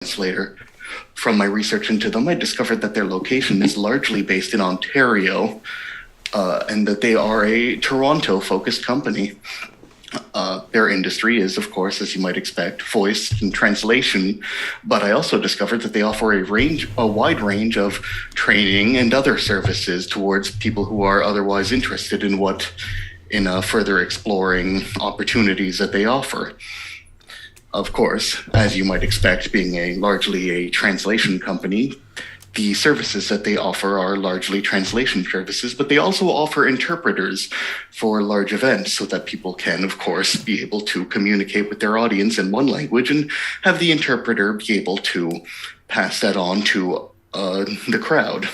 translator. From my research into them, I discovered that their location is largely based in Ontario, and that they are a Toronto-focused company. Their industry is, of course, as you might expect, voice and translation, but I also discovered that they offer a wide range of training and other services towards people who are otherwise interested in further exploring opportunities that they offer. Of course, as you might expect, being largely a translation company, the services that they offer are largely translation services, but they also offer interpreters for large events so that people can, of course, be able to communicate with their audience in one language and have the interpreter be able to pass that on to the crowd.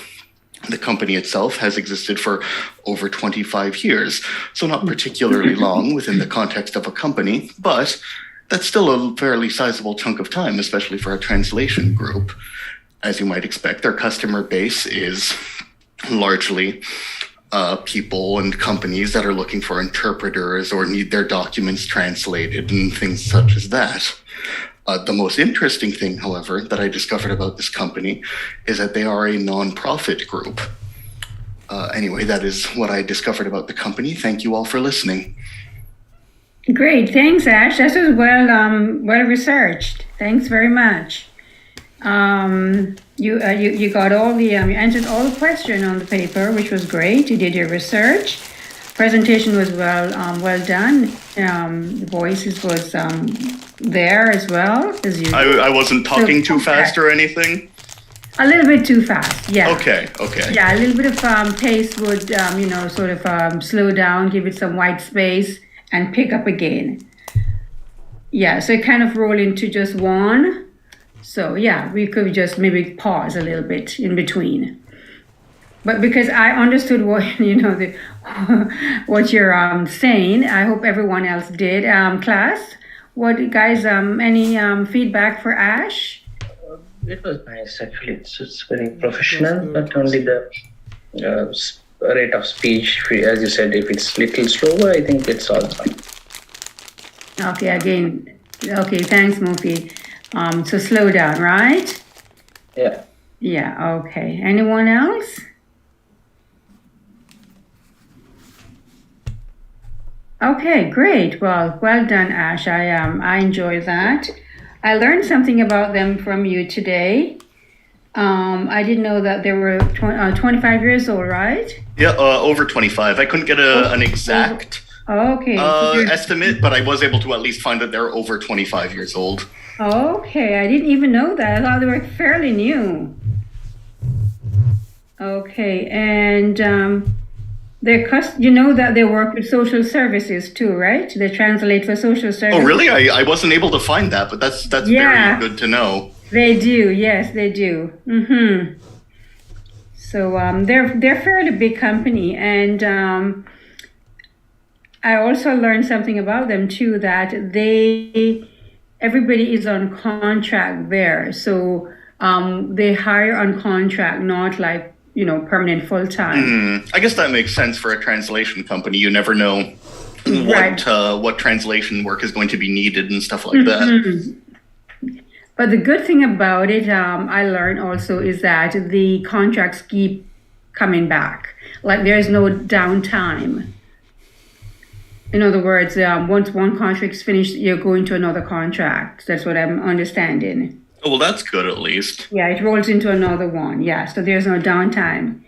The company itself has existed for over 25 years, so not particularly long within the context of a company, but that's still a fairly sizable chunk of time, especially for a translation group. As you might expect, their customer base is largely people and companies that are looking for interpreters or need their documents translated and things such as that. The most interesting thing, however, that I discovered about this company is that they are a non-profit group. Anyway, that is what I discovered about the company. Thank you all for listening. Great, thanks, Ash. That was well researched. Thanks very much. You got all the you answered all the questions on the paper, which was great. You did your research. Presentation was well done. The voices was there as well as you. I wasn't talking too fast or anything. A little bit too fast, yeah. Okay. Yeah, a little bit of pace would sort of slow down, give it some white space, and pick up again. Yeah, so it kind of roll into just one. So yeah, we could just maybe pause a little bit in between. But because I understood what what you're saying, I hope everyone else did. Class, what guys? Any feedback for Ash? It was nice actually. It's very professional, but only the rate of speech, as you said, if it's little slower, I think it's all fine. Okay, thanks, Mufi. So slow down, right? Yeah. Yeah, okay. Anyone else? Okay, great. Well done, Ash. I enjoy that. I learned something about them from you today. I didn't know that they were 25 years old, right? Yeah, over 25. I couldn't get an exact estimate, but I was able to at least find that they're over 25 years old. Okay, I didn't even know that. I thought they were fairly new. Okay, and you know that they work with social services too, right? They translate for social services. Oh, really? I wasn't able to find that, but that's very good to know. They do, yes, they do. Mm-hmm. So they're fairly big company, and I also learned something about them too, that everybody is on contract there. So they hire on contract, not like permanent full time. I guess that makes sense for a translation company. You never know what translation work is going to be needed and stuff like that. But the good thing about it, I learned also, is that the contracts keep coming back. Like there's no downtime. In other words, once one contract is finished, you're going to another contract. That's what I'm understanding. Oh, well, that's good at least. Yeah, it rolls into another one. Yeah, so there's no downtime.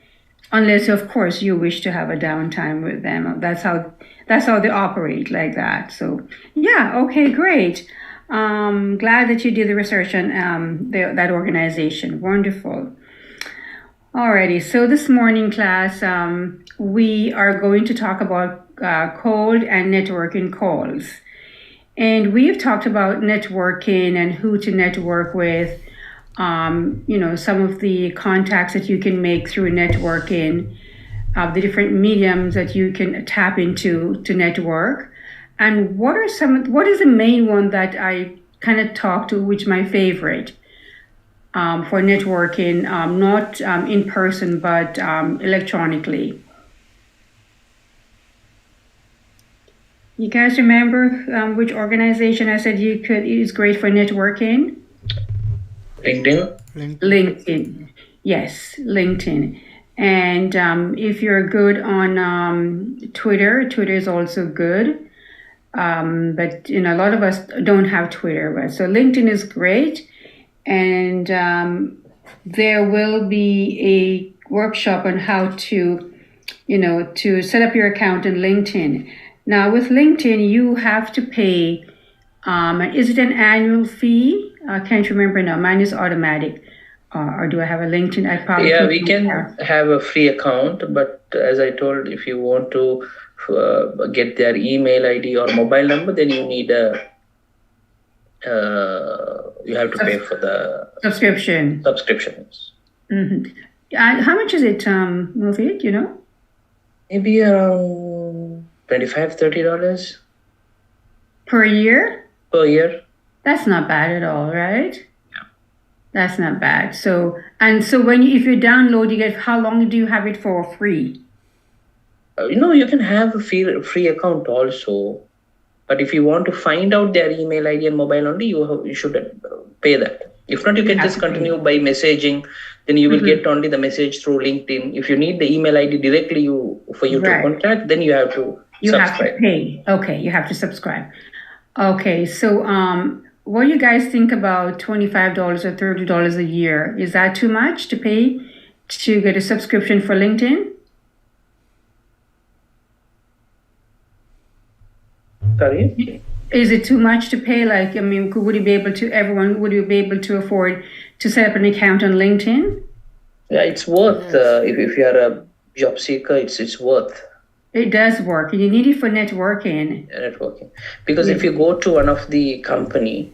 Unless, of course, you wish to have a downtime with them. That's how they operate, like that. So, yeah, okay, great. Glad that you did the research on that organization. Wonderful. Alrighty, so this morning, class, we are going to talk about cold and networking calls. And we've talked about networking and who to network with, some of the contacts that you can make through networking, the different mediums that you can tap into to network. And what is the main one that I kind of talk to, which is my favorite for networking, not in person, but electronically? You guys remember which organization I said is great for networking? LinkedIn. LinkedIn. Yes, LinkedIn. And if you're good on Twitter, Twitter is also good. But a lot of us don't have Twitter, right? So LinkedIn is great, and there will be a workshop on how to, to set up your account in LinkedIn. Now with LinkedIn, you have to pay. Is it an annual fee? I can't remember now. Mine is automatic. Or do I have a LinkedIn? I probably We can have a free account, but as I told, if you want to get their email ID or mobile number, then you need you have to pay for the subscription. Subscriptions. Mm-hmm. How much is it, Mufid? Maybe around $25-30 per year. Per year. That's not bad at all, right? Yeah. That's not bad. So when if you download, you get, how long do you have it for free? You can have a free account also, but if you want to find out their email ID and mobile only, you should pay that. If not, you can just continue by messaging. Then you will get only the message through LinkedIn. If you need the email ID directly for you to contact, then you have to subscribe. Have to pay. Okay, you have to subscribe. Okay, so what do you guys think about $25 or $30 a year? Is that too much to pay to get a subscription for LinkedIn? Sorry? Is it too much to pay? Would you be able to afford to set up an account on LinkedIn? Yeah, it's worth, if you are a job seeker, it's worth. It does work. You need it for networking. Because if you go to one of the company,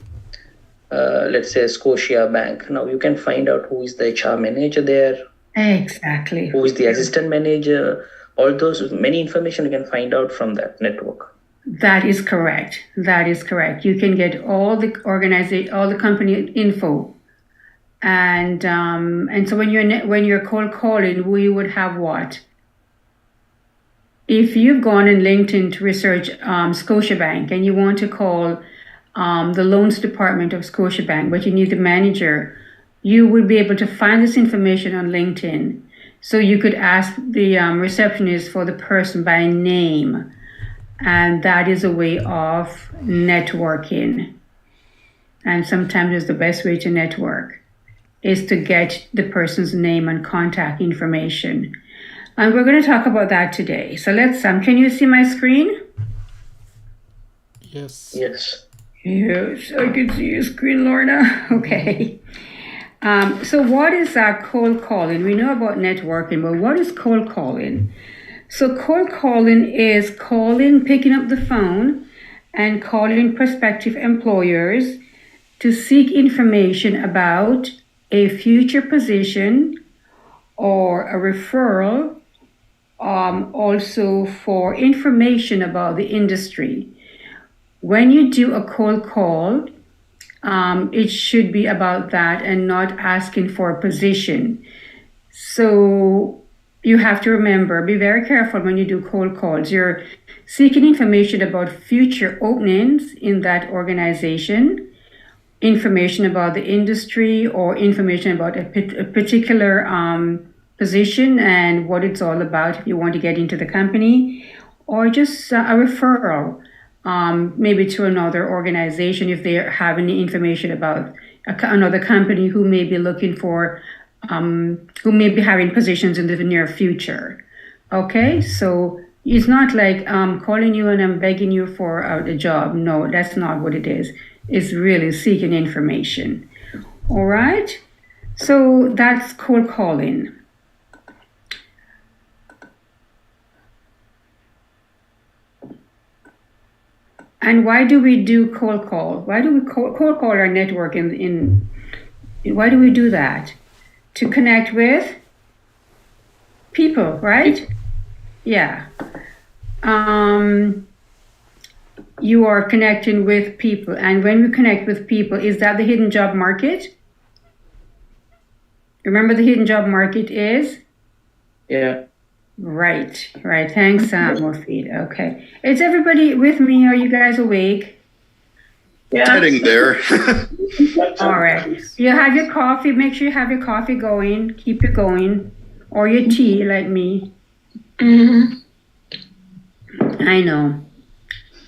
let's say Scotia Bank, now you can find out who is the HR manager there. Exactly. Who is the assistant manager. All those, many information you can find out from that network. That is correct. You can get all the company info, and so when you're cold calling, we would have what? If you've gone on LinkedIn to research Scotiabank and you want to call the loans department of Scotiabank, but you need the manager, you would be able to find this information on LinkedIn. So you could ask the receptionist for the person by name. And that is a way of networking. And sometimes it's the best way to network is to get the person's name and contact information. And we're going to talk about that today. So let's, can you see my screen? Yes. Yes, I can see your screen, Lorna. Okay. So what is cold calling? We know about networking, but what is cold calling? So cold calling is picking up the phone and calling prospective employers to seek information about a future position or a referral, also for information about the industry. When you do a cold call, it should be about that and not asking for a position. So you have to remember, be very careful when you do cold calls. You're seeking information about future openings in that organization, information about the industry, or information about a particular position and what it's all about if you want to get into the company, or just a referral, maybe to another organization if they have any information about another company who may be looking for who may be having positions in the near future. Okay, so it's not like calling you and I'm begging you for a job. No, that's not what it is. It's really seeking information. All right, so that's cold calling. And why do we do cold call? Why do we cold call our network why do we do that? To connect with people, right? Yeah. You are connecting with people. And when we connect with people, is that the hidden job market? Remember the hidden job market is? Yeah. Right. Thanks, Mufid. Okay. Is everybody with me? Are you guys awake? Getting there. All right. You have your coffee. Make sure you have your coffee going. Keep it going. Or your tea, like me. Mm-hmm. I know.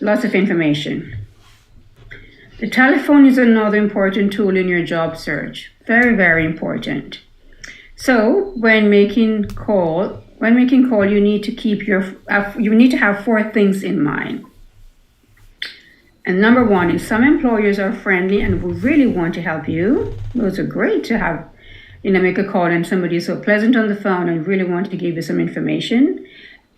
Lots of information. The telephone is another important tool in your job search. Very, very important. So when making call, you need to have 4 things in mind. And number 1 is some employers are friendly and will really want to help you. Those are great to have, make a call and somebody is so pleasant on the phone and really want to give you some information.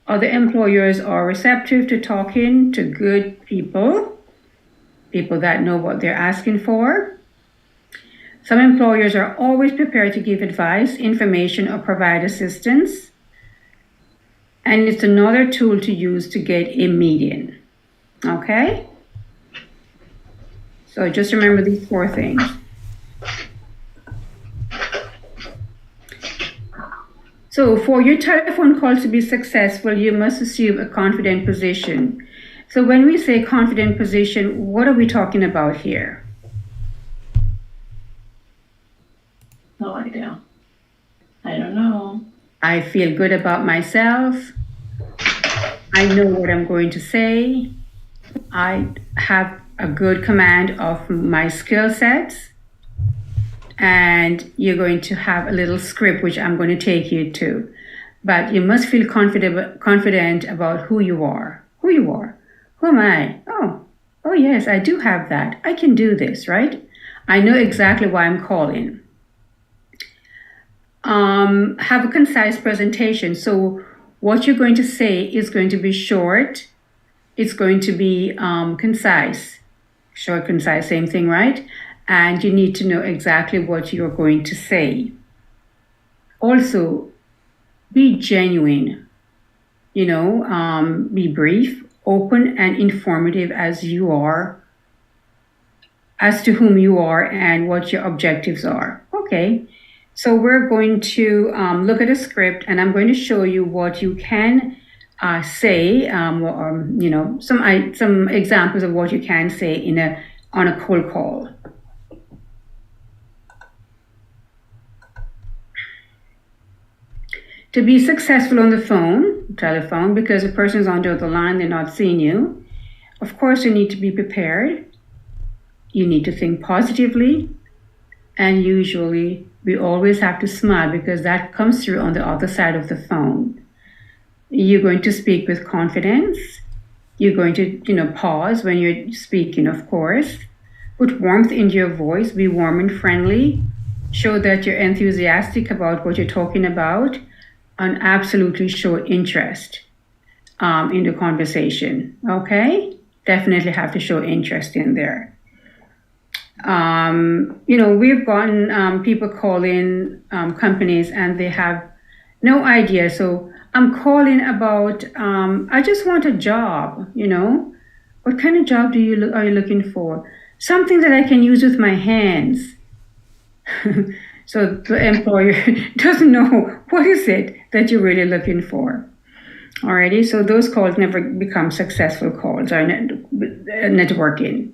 Other employers are receptive to talking to good people that know what they're asking for. Some employers are always prepared to give advice, information, or provide assistance. And it's another tool to use to get a meeting. Okay? So just remember these 4 things. So for your telephone call to be successful, you must assume a confident position. So when we say confident position, what are we talking about here? No idea. I don't know. I feel good about myself. I know what I'm going to say. I have a good command of my skill sets. And you're going to have a little script which I'm going to take you to. But you must feel confident about who you are. Who you are. Who am I? Oh yes, I do have that. I can do this, right? I know exactly why I'm calling. Have a concise presentation. So what you're going to say is going to be short. It's going to be concise. Short, concise, same thing, right? And you need to know exactly what you're going to say. Also, be genuine. Be brief, open, and informative as you are, as to whom you are and what your objectives are. Okay, so we're going to look at a script, and I'm going to show you what you can say, some examples of what you can say on a cold call. To be successful on the telephone, because the person's on the other line, they're not seeing you. Of course, you need to be prepared. You need to think positively. And usually, we always have to smile because that comes through on the other side of the phone. You're going to speak with confidence. You're going to, pause when you're speaking, of course. Put warmth into your voice. Be warm and friendly. Show that you're enthusiastic about what you're talking about. And absolutely show interest in the conversation. Okay? Definitely have to show interest in there. We've gotten people calling companies and they have no idea. So I'm calling about, I just want a job, What kind of job are you looking for? Something that I can use with my hands. So the employer doesn't know what is it that you're really looking for. Alrighty, so those calls never become successful calls or networking.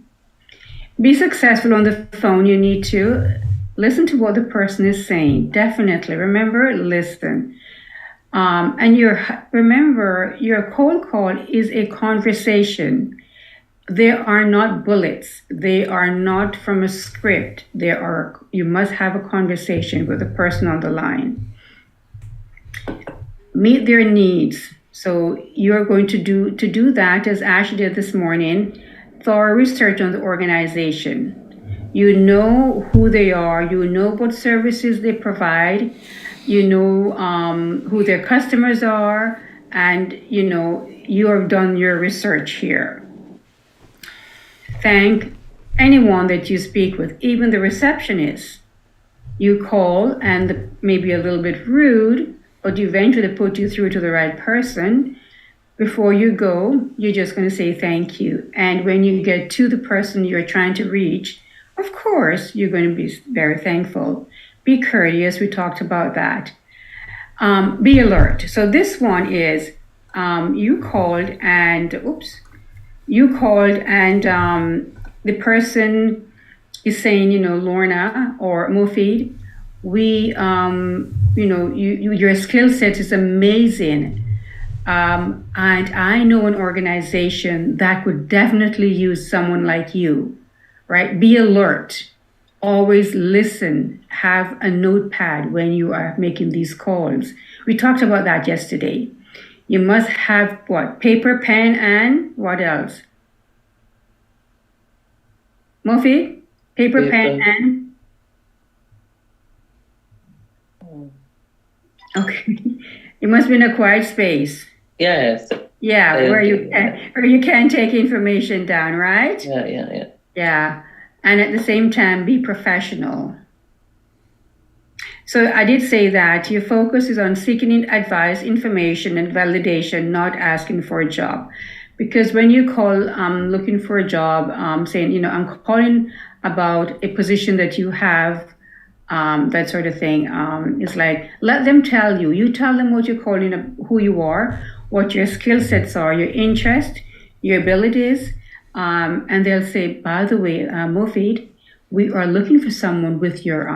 Be successful on the phone, you need to listen to what the person is saying. Definitely, remember, listen. And remember, your cold call is a conversation. They are not bullets. They are not from a script. You must have a conversation with the person on the line. Meet their needs. So you're going to do that, as Ash did this morning, thorough research on the organization. You know who they are. You know what services they provide. You know who their customers are. And, you have done your research here. Thank anyone that you speak with, even the receptionist. You call and maybe a little bit rude, but eventually put you through to the right person. Before you go, you're just going to say thank you. And when you get to the person you're trying to reach, of course, you're going to be very thankful. Be courteous. We talked about that. Be alert. So this one is you called and the person is saying, Lorna or Mufid, your skill set is amazing. And I know an organization that could definitely use someone like you, right? Be alert. Always listen. Have a notepad when you are making these calls. We talked about that yesterday. You must have what? Paper, pen, and what else? Mufid? Paper, pen, and? Okay. You must be in a quiet space. Yes. Yeah, where you can take information down, right? Yeah. Yeah. And at the same time, be professional. So I did say that your focus is on seeking advice, information, and validation, not asking for a job. Because when you call looking for a job, saying, I'm calling about a position that you have, that sort of thing, it's like, let them tell you. You tell them what you're calling, who you are, what your skill sets are, your interest, your abilities, and they'll say, by the way, Mufid, we are looking for someone with your,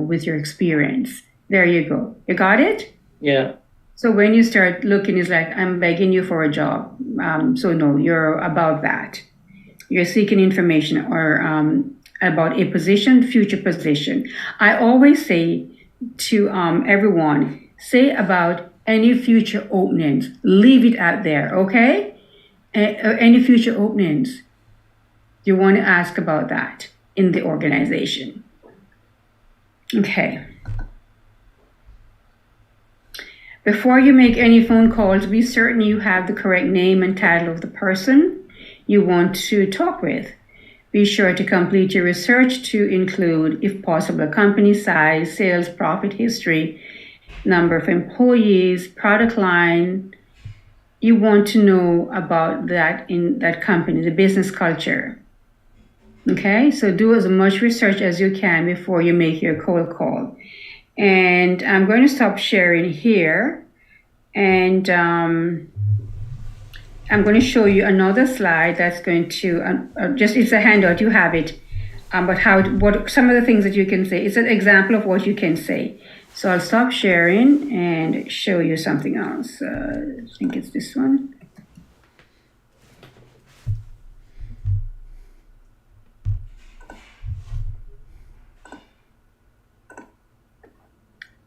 with your experience. There you go. You got it? Yeah. So when you start looking, it's like, I'm begging you for a job. So no, you're above that. You're seeking information or about a position, future position. I always say to everyone, say about any future openings. Leave it out there, okay? Any future openings. You want to ask about that in the organization. Okay. Before you make any phone calls, be certain you have the correct name and title of the person you want to talk with. Be sure to complete your research to include, if possible, company size, sales, profit history, number of employees, product line. You want to know about that in that company, the business culture. Okay, so do as much research as you can before you make your cold call. And I'm going to stop sharing here. And I'm going to show you another slide that's going to, it's a handout, you have it. But what some of the things that you can say. It's an example of what you can say. So I'll stop sharing and show you something else. I think it's this one.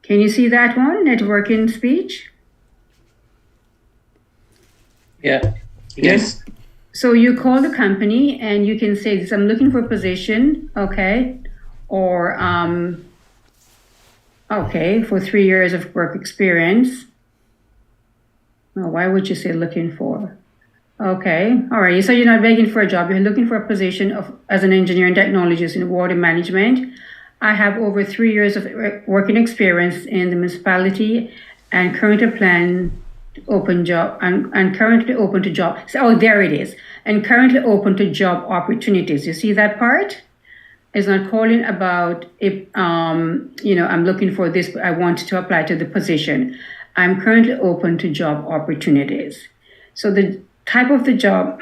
Can you see that one, networking speech? Yeah. Yes. So you call the company and you can say this, I'm looking for a position, okay? Or, okay, for 3 years of work experience. Oh, why would you say looking for? Okay, all right, so you're not begging for a job, you're looking for a position as an engineering technologist in water management. I have over 3 years of working experience in the municipality and currently plan open job and currently open to job. Oh, there it is. And currently open to job opportunities. You see that part? It's not calling about if I'm looking for this, I want to apply to the position. I'm currently open to job opportunities. So the type of the job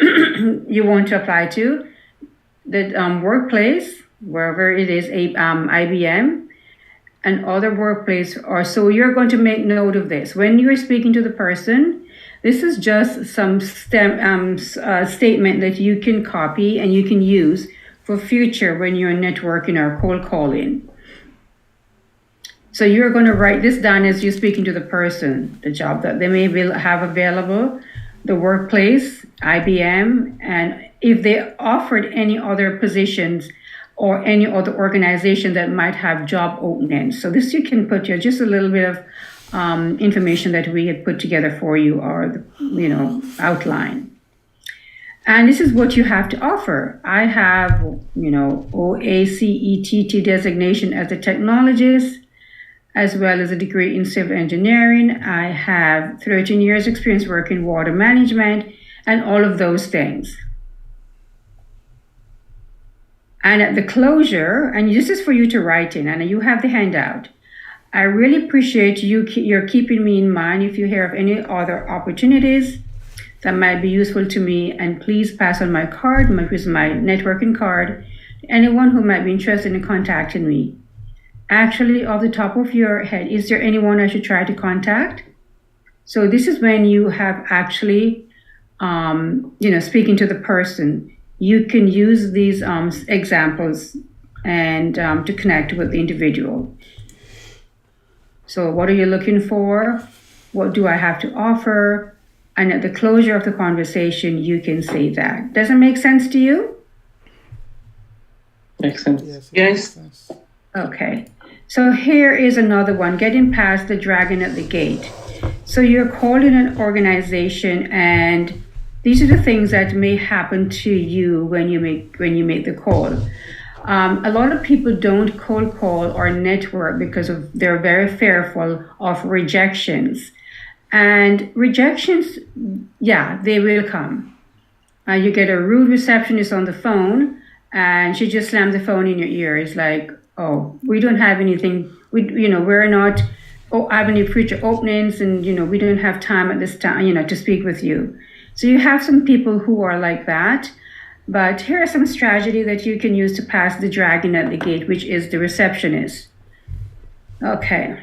you want to apply to, the workplace, wherever it is, IBM, and other workplace, or so you're going to make note of this. When you're speaking to the person, this is just some statement that you can copy and you can use for future when you're networking or cold calling. So you're going to write this down as you're speaking to the person, the job that they may have available, the workplace, IBM, and if they offered any other positions or any other organization that might have job openings. So this you can put here, just a little bit of information that we had put together for you, or outline. And this is what you have to offer. I have, OACETT designation as a technologist, as well as a degree in civil engineering. I have 13 years experience working in water management and all of those things. And at the closure, and this is for you to write in, and you have the handout. I really appreciate you're keeping me in mind if you hear of any other opportunities that might be useful to me, and please pass on my card, which is my networking card, to anyone who might be interested in contacting me. Actually, off the top of your head, is there anyone I should try to contact? So this is when you have actually, speaking to the person. You can use these examples and to connect with the individual. So what are you looking for? What do I have to offer? And at the closure of the conversation, you can say that. Does it make sense to you? Makes sense. Yes. Okay. So here is another one, getting past the dragon at the gate. So you're calling an organization, and these are the things that may happen to you when you make the call. A lot of people don't cold call or network because they're very fearful of rejections. And rejections, yeah, they will come. You get a rude receptionist on the phone, and she just slams the phone in your ear. It's like, oh, we don't have anything. We're not having any future openings, and we don't have time at this time, to speak with you. So you have some people who are like that. But here are some strategy that you can use to pass the dragon at the gate, which is the receptionist. Okay.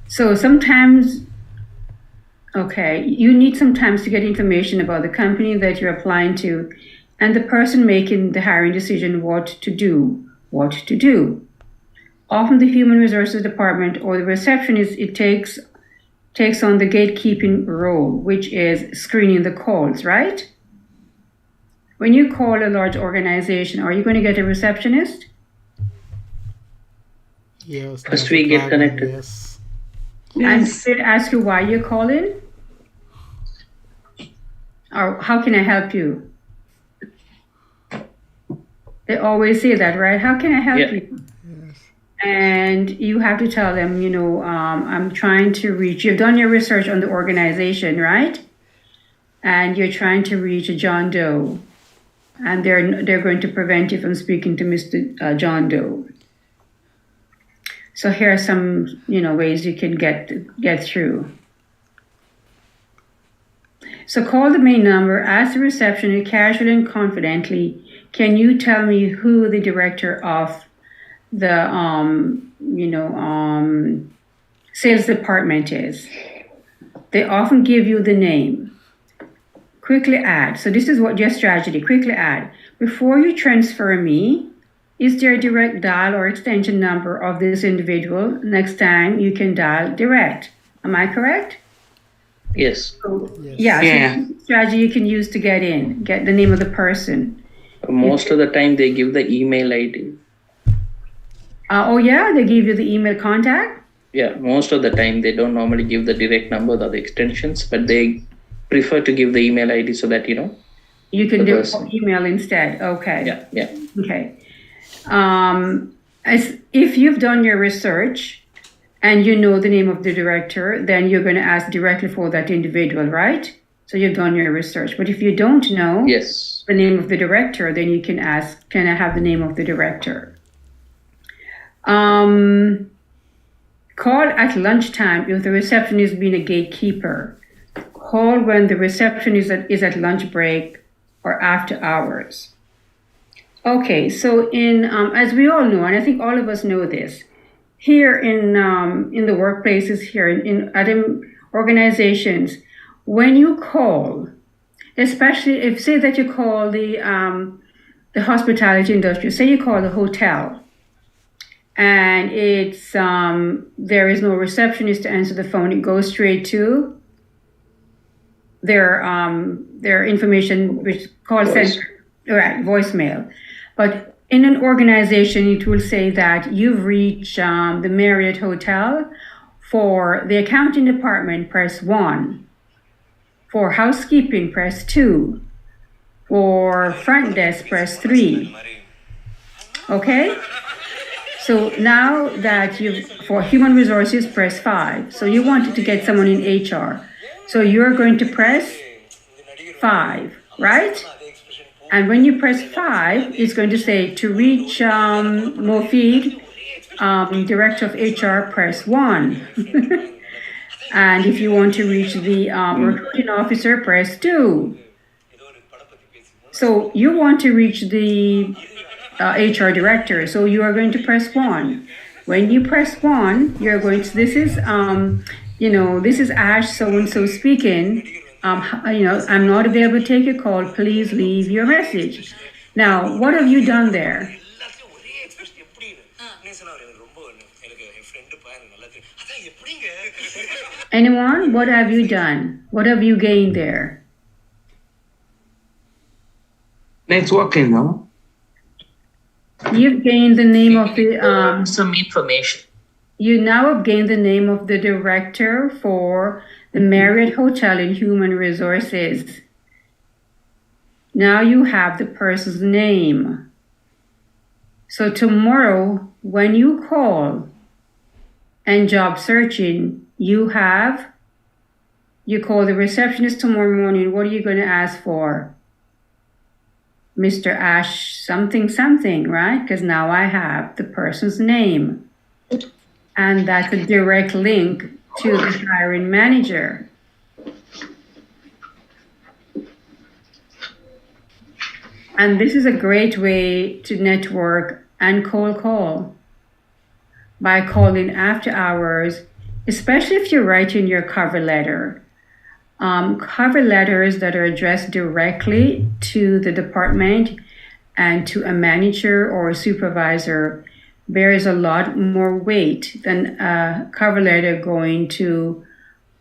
So sometimes, you need sometimes to get information about the company that you're applying to and the person making the hiring decision what to do. Often the human resources department or the receptionist, it takes on the gatekeeping role, which is screening the calls, right? When you call a large organization, are you going to get a receptionist? Yes. First we get connected. Yes. And they ask you why you're calling? Or how can I help you? They always say that, right? How can I help you? Yes. And you have to tell them, I'm trying to reach, you've done your research on the organization, right? And you're trying to reach a John Doe. And they're going to prevent you from speaking to Mr. John Doe. So here are some, ways you can get through. So call the main number, ask the receptionist casually and confidently, can you tell me who the director of the sales department is? They often give you the name. Quickly add. So this is what your strategy. Quickly add. Before you transfer me, is there a direct dial or extension number of this individual? Next time you can dial direct. Am I correct? Yes. Yeah. So strategy you can use to get the name of the person. Most of the time they give the email ID. They give you the email contact? Yeah, most of the time they don't normally give the direct number or the extensions, but they prefer to give the email ID so that, you can do email instead. Okay. Yeah. Okay. If you've done your research and you know the name of the director, then you're going to ask directly for that individual, right? So you've done your research. But if you don't know the name of the director, then you can ask, can I have the name of the director? Call at lunchtime if the receptionist is being a gatekeeper. Call when the receptionist is at lunch break or after hours. Okay, so in as we all know, and I think all of us know this, here in the workplaces, here in other organizations, when you call, especially if say that you call the hospitality industry, say you call the hotel, and it's there is no receptionist to answer the phone, it goes straight to their information, which call center, right, voicemail. But in an organization, it will say that you've reached the Marriott Hotel. For the accounting department, press 1. For housekeeping, press 2. For front desk, press 3. Okay? So now that for human resources, press 5. So you wanted to get someone in HR. So you're going to press 5, right? And when you press 5, it's going to say to reach Mofid, Director of HR, press 1. And if you want to reach the recruiting officer, press 2. So you want to reach the HR director, so you are going to press 1. When you press 1, you're going to, this is Ash so-and-so speaking. I'm not available to take a call. Please leave your message. Now, what have you done there? Anyone? What have you done? What have you gained there? Networking, no? You've gained the name of the some information. You now have gained the name of the director for the Marriott Hotel in Human Resources. Now you have the person's name. So tomorrow, when you call and job searching, you call the receptionist tomorrow morning. What are you going to ask for? Mr. Ash something, right? Because now I have the person's name. And that's a direct link to the hiring manager. And this is a great way to network and cold call by calling after hours, especially if you're writing your cover letter. Cover letters that are addressed directly to the department and to a manager or a supervisor bears a lot more weight than a cover letter going to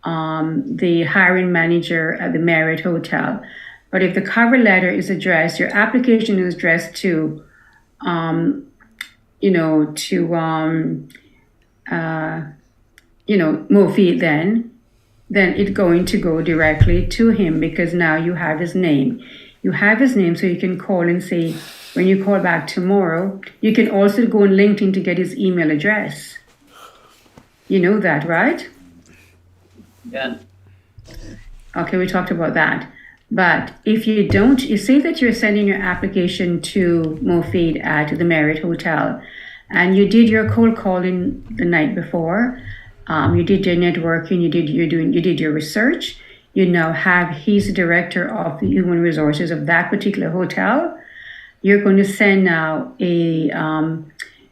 the hiring manager at the Marriott Hotel. But if the cover letter is addressed, your application is addressed to Mofi, then it's going to go directly to him because now you have his name. You have his name, so you can call and say, when you call back tomorrow, you can also go on LinkedIn to get his email address. You know that, right? Yeah. Okay, we talked about that. But if you don't, you say that you're sending your application to Mofid at the Marriott Hotel, and you did your cold calling the night before. You did your networking, you did your research. You now have he's the director of the human resources of that particular hotel. You're going to send now an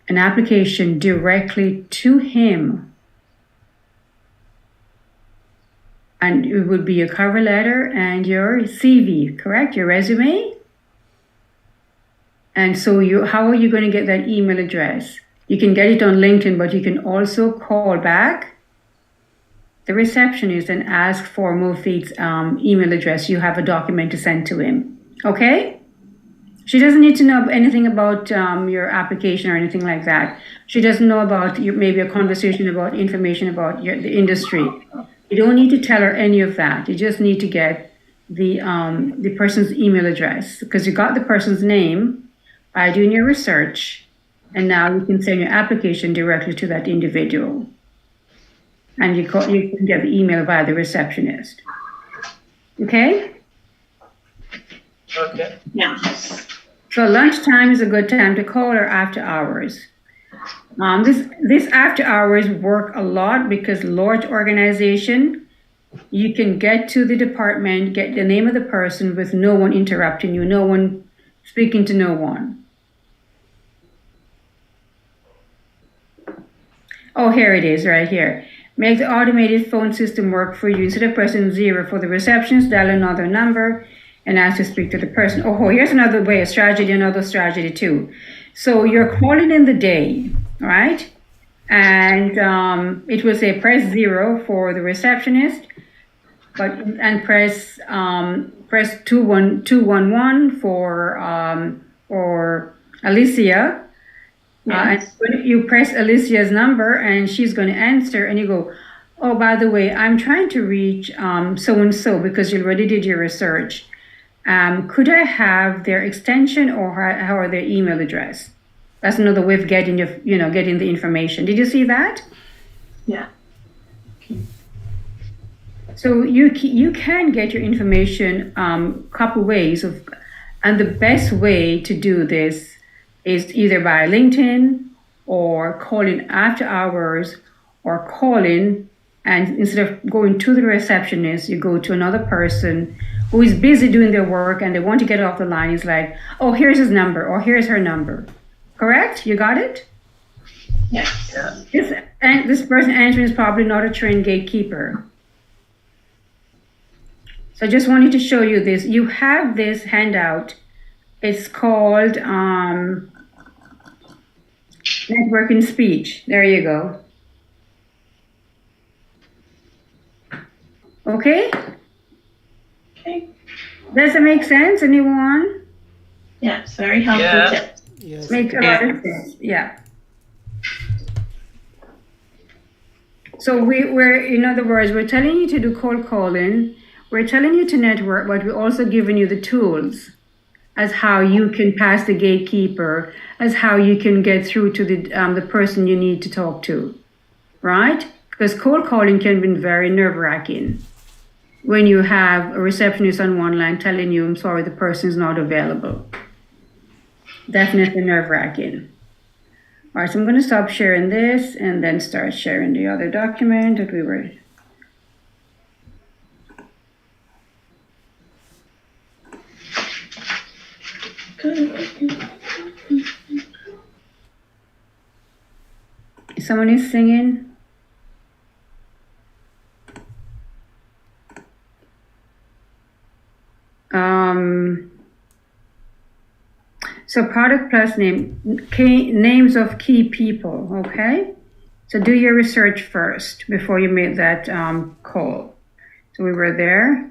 application directly to him. And it would be your cover letter and your CV, correct? Your resume? And so how are you going to get that email address? You can get it on LinkedIn, but you can also call back the receptionist and ask for Mofid's email address. You have a document to send to him. Okay? She doesn't need to know anything about your application or anything like that. She doesn't know about maybe a conversation about information about the industry. You don't need to tell her any of that. You just need to get the person's email address because you got the person's name by doing your research. And now you can send your application directly to that individual. And you can get the email via the receptionist. Okay? Okay. Yeah. So lunchtime is a good time to call or after hours. This after hours work a lot because large organization, you can get to the department, get the name of the person with no one interrupting you, no one speaking to no one. Oh, here it is, right here. Make the automated phone system work for you. Instead of pressing 0 for the receptionist, dial another number and ask to speak to the person. Oh, here's another way, another strategy too. So you're calling in the day, right? And it will say press 0 for the receptionist, and press 211 for Alicia. And when you press Alicia's number and she's going to answer and you go, oh, by the way, I'm trying to reach so-and-so because you already did your research. Could I have their extension or their email address? That's another way of getting getting the information. Did you see that? Yeah. So you can get your information couple ways and the best way to do this is either by LinkedIn or calling after hours or calling And instead of going to the receptionist, you go to another person who is busy doing their work and they want to get off the line. It's like, oh, here's his number or here's her number. Correct? You got it? Yes. This person answering is probably not a trained gatekeeper. So I just wanted to show you this. You have this handout. It's called Networking Speech. There you go. Okay? Okay. Does it make sense, anyone? Yes, very helpful Yeah. tips. Yes. Makes a lot of sense, yeah. So we're, in other words, we're telling you to do cold calling, we're telling you to network, but we're also giving you the tools as how you can pass the gatekeeper, as how you can get through to the person you need to talk to, right? Because cold calling can be very nerve-wracking when you have a receptionist on one line telling you, I'm sorry, the person is not available. Definitely nerve-wracking. All right, so I'm going to stop sharing this and then start sharing the other document that we were. Someone is singing. So product plus name, names of key people, okay? So do your research first before you make that call. So we were there.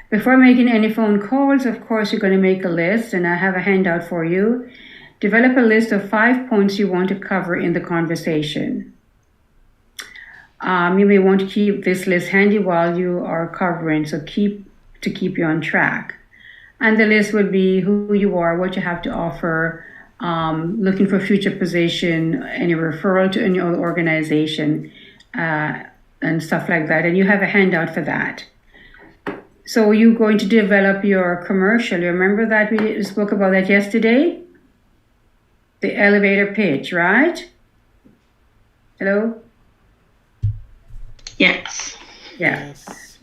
Before making any phone calls, of course, you're going to make a list, and I have a handout for you. Develop a list of 5 points you want to cover in the conversation. You may want to keep this list handy while you are covering, so keep you on track. And the list would be who you are, what you have to offer, looking for future position, any referral to any other organization, and stuff like that. And you have a handout for that. So you're going to develop your commercial. You remember that we spoke about that yesterday? The elevator pitch, right? Hello? Yes. Yeah. Yes.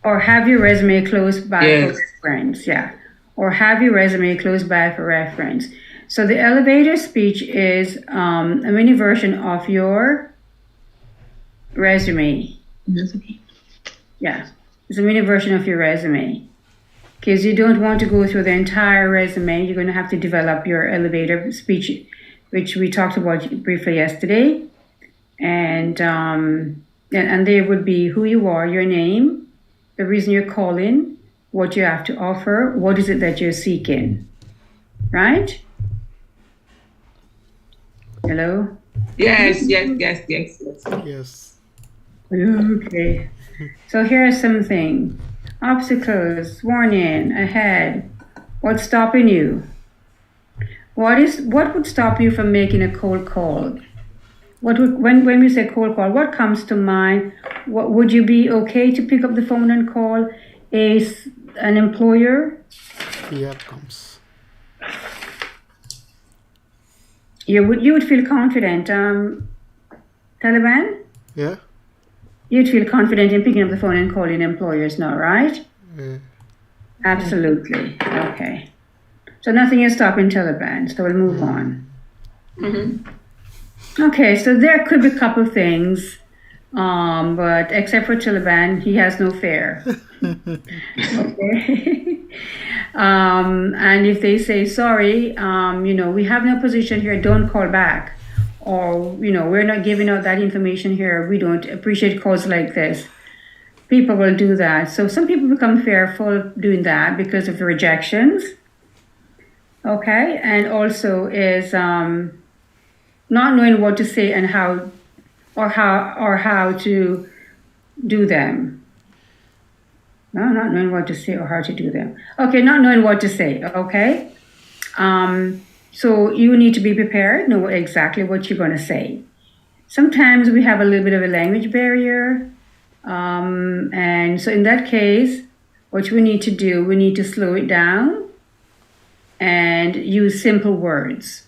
Or have your resume close by Yes. for reference. Yeah. Or have your resume close by for reference. So the elevator speech is a mini version of your resume. That's okay. Yeah. It's a mini version of your resume. Because you don't want to go through the entire resume. You're going to have to develop your elevator speech, which we talked about briefly yesterday. And they would be who you are, your name, the reason you're calling, what you have to offer, what is it that you're seeking, right? Hello? Yes. Yes. Okay. So here are some things. Obstacles, warning, ahead. What's stopping you? What would stop you from making a cold call? When we say cold call, what comes to mind? What would you be okay to pick up the phone and call an employer? The outcomes. You would feel confident, Taliban? Yeah. You'd feel confident in picking up the phone and calling employers now, right? Yeah. Absolutely. Okay. So nothing is stopping Taliban, so we'll move on. Okay, so there could be a couple things, but except for Taliban, he has no fear. Okay. And if they say, sorry, we have no position here, don't call back. Or, we're not giving out that information here. We don't appreciate calls like this. People will do that. So some people become fearful doing that because of the rejections. Okay. And also is not knowing what to say and how to do them. No, not knowing what to say or how to do them. Okay, not knowing what to say. Okay. So you need to be prepared, know exactly what you're going to say. Sometimes we have a little bit of a language barrier. And so in that case, what we need to do, we need to slow it down and use simple words.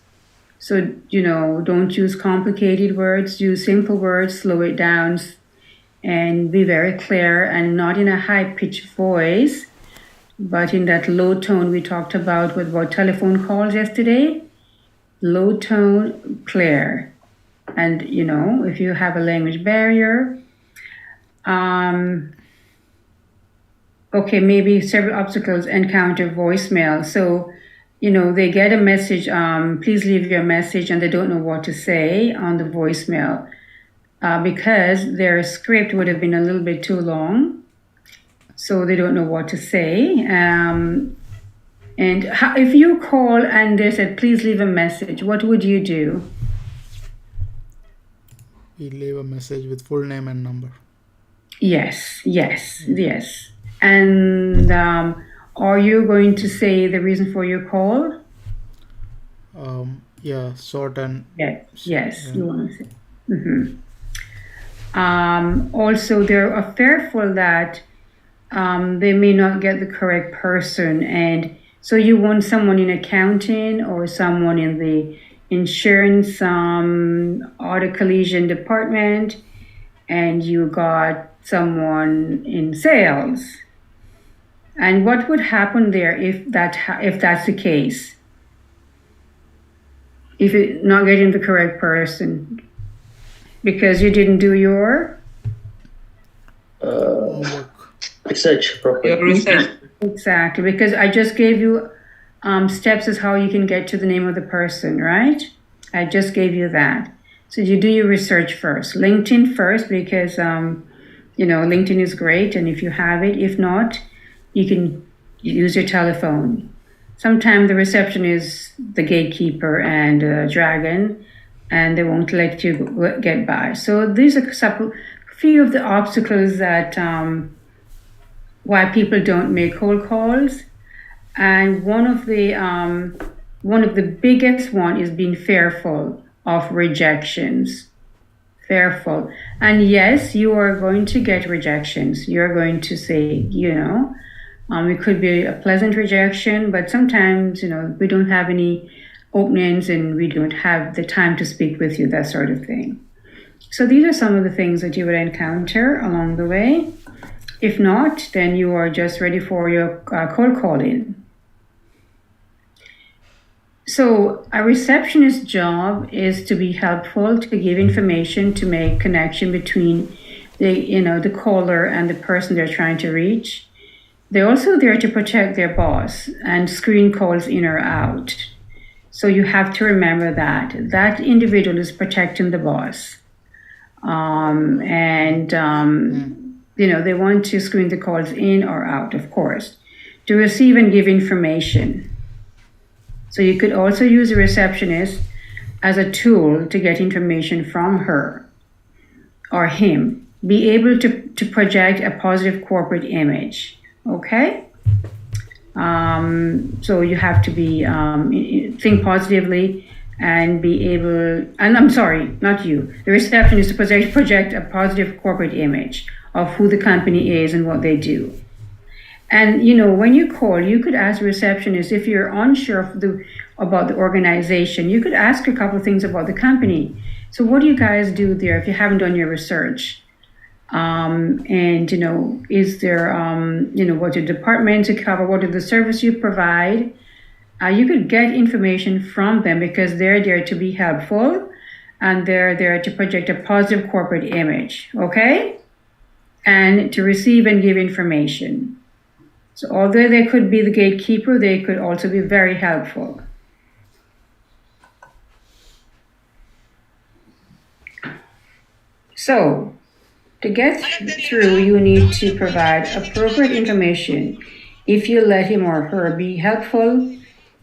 So, don't use complicated words, use simple words, slow it down, and be very clear and not in a high-pitched voice, but in that low tone we talked about with our telephone calls yesterday. Low tone, clear. And, if you have a language barrier, okay, maybe several obstacles encounter voicemail. So, they get a message, please leave your message, and they don't know what to say on the voicemail because their script would have been a little bit too long. So they don't know what to say. And if you call and they said, please leave a message, what would you do? We leave a message with full name and number. Yes. And are you going to say the reason for your call? Yeah, short and... Yes, you want to say. Also, they're fearful that they may not get the correct person. And so you want someone in accounting or someone in the insurance auto collision department, and you got someone in sales. And what would happen there if that's the case? If you're not getting the correct person because you didn't do your research properly. Your research. Exactly, because I just gave you steps as how you can get to the name of the person, right? I just gave you that. So you do your research first. LinkedIn first because LinkedIn is great, and if you have it, if not, you can use your telephone. Sometimes the reception is the gatekeeper and dragon, and they won't let you get by. So these are a few of the obstacles that why people don't make cold calls. And one of the biggest one is being fearful of rejections. Fearful. And yes, you are going to get rejections. You're going to say, it could be a pleasant rejection, but sometimes, we don't have any openings and we don't have the time to speak with you, that sort of thing. So these are some of the things that you would encounter along the way. If not, then you are just ready for your cold calling. So a receptionist's job is to be helpful, to give information, to make connection between the caller and the person they're trying to reach. They're also there to protect their boss and screen calls in or out. So you have to remember that individual is protecting the boss. They want to screen the calls in or out, of course, to receive and give information. So you could also use a receptionist as a tool to get information from her or him. Be able to project a positive corporate image, okay? So you have to be think positively and be able, and I'm sorry, not you. The receptionist to project a positive corporate image of who the company is and what they do. And when you call, you could ask a receptionist if you're unsure about the organization. You could ask a couple of things about the company. So what do you guys do there if you haven't done your research? Is there what your department to cover? What are the service you provide? You could get information from them because they're there to be helpful and they're there to project a positive corporate image, okay? And to receive and give information. So although they could be the gatekeeper, they could also be very helpful. So to get through, you need to provide appropriate information. If you let him or her be helpful,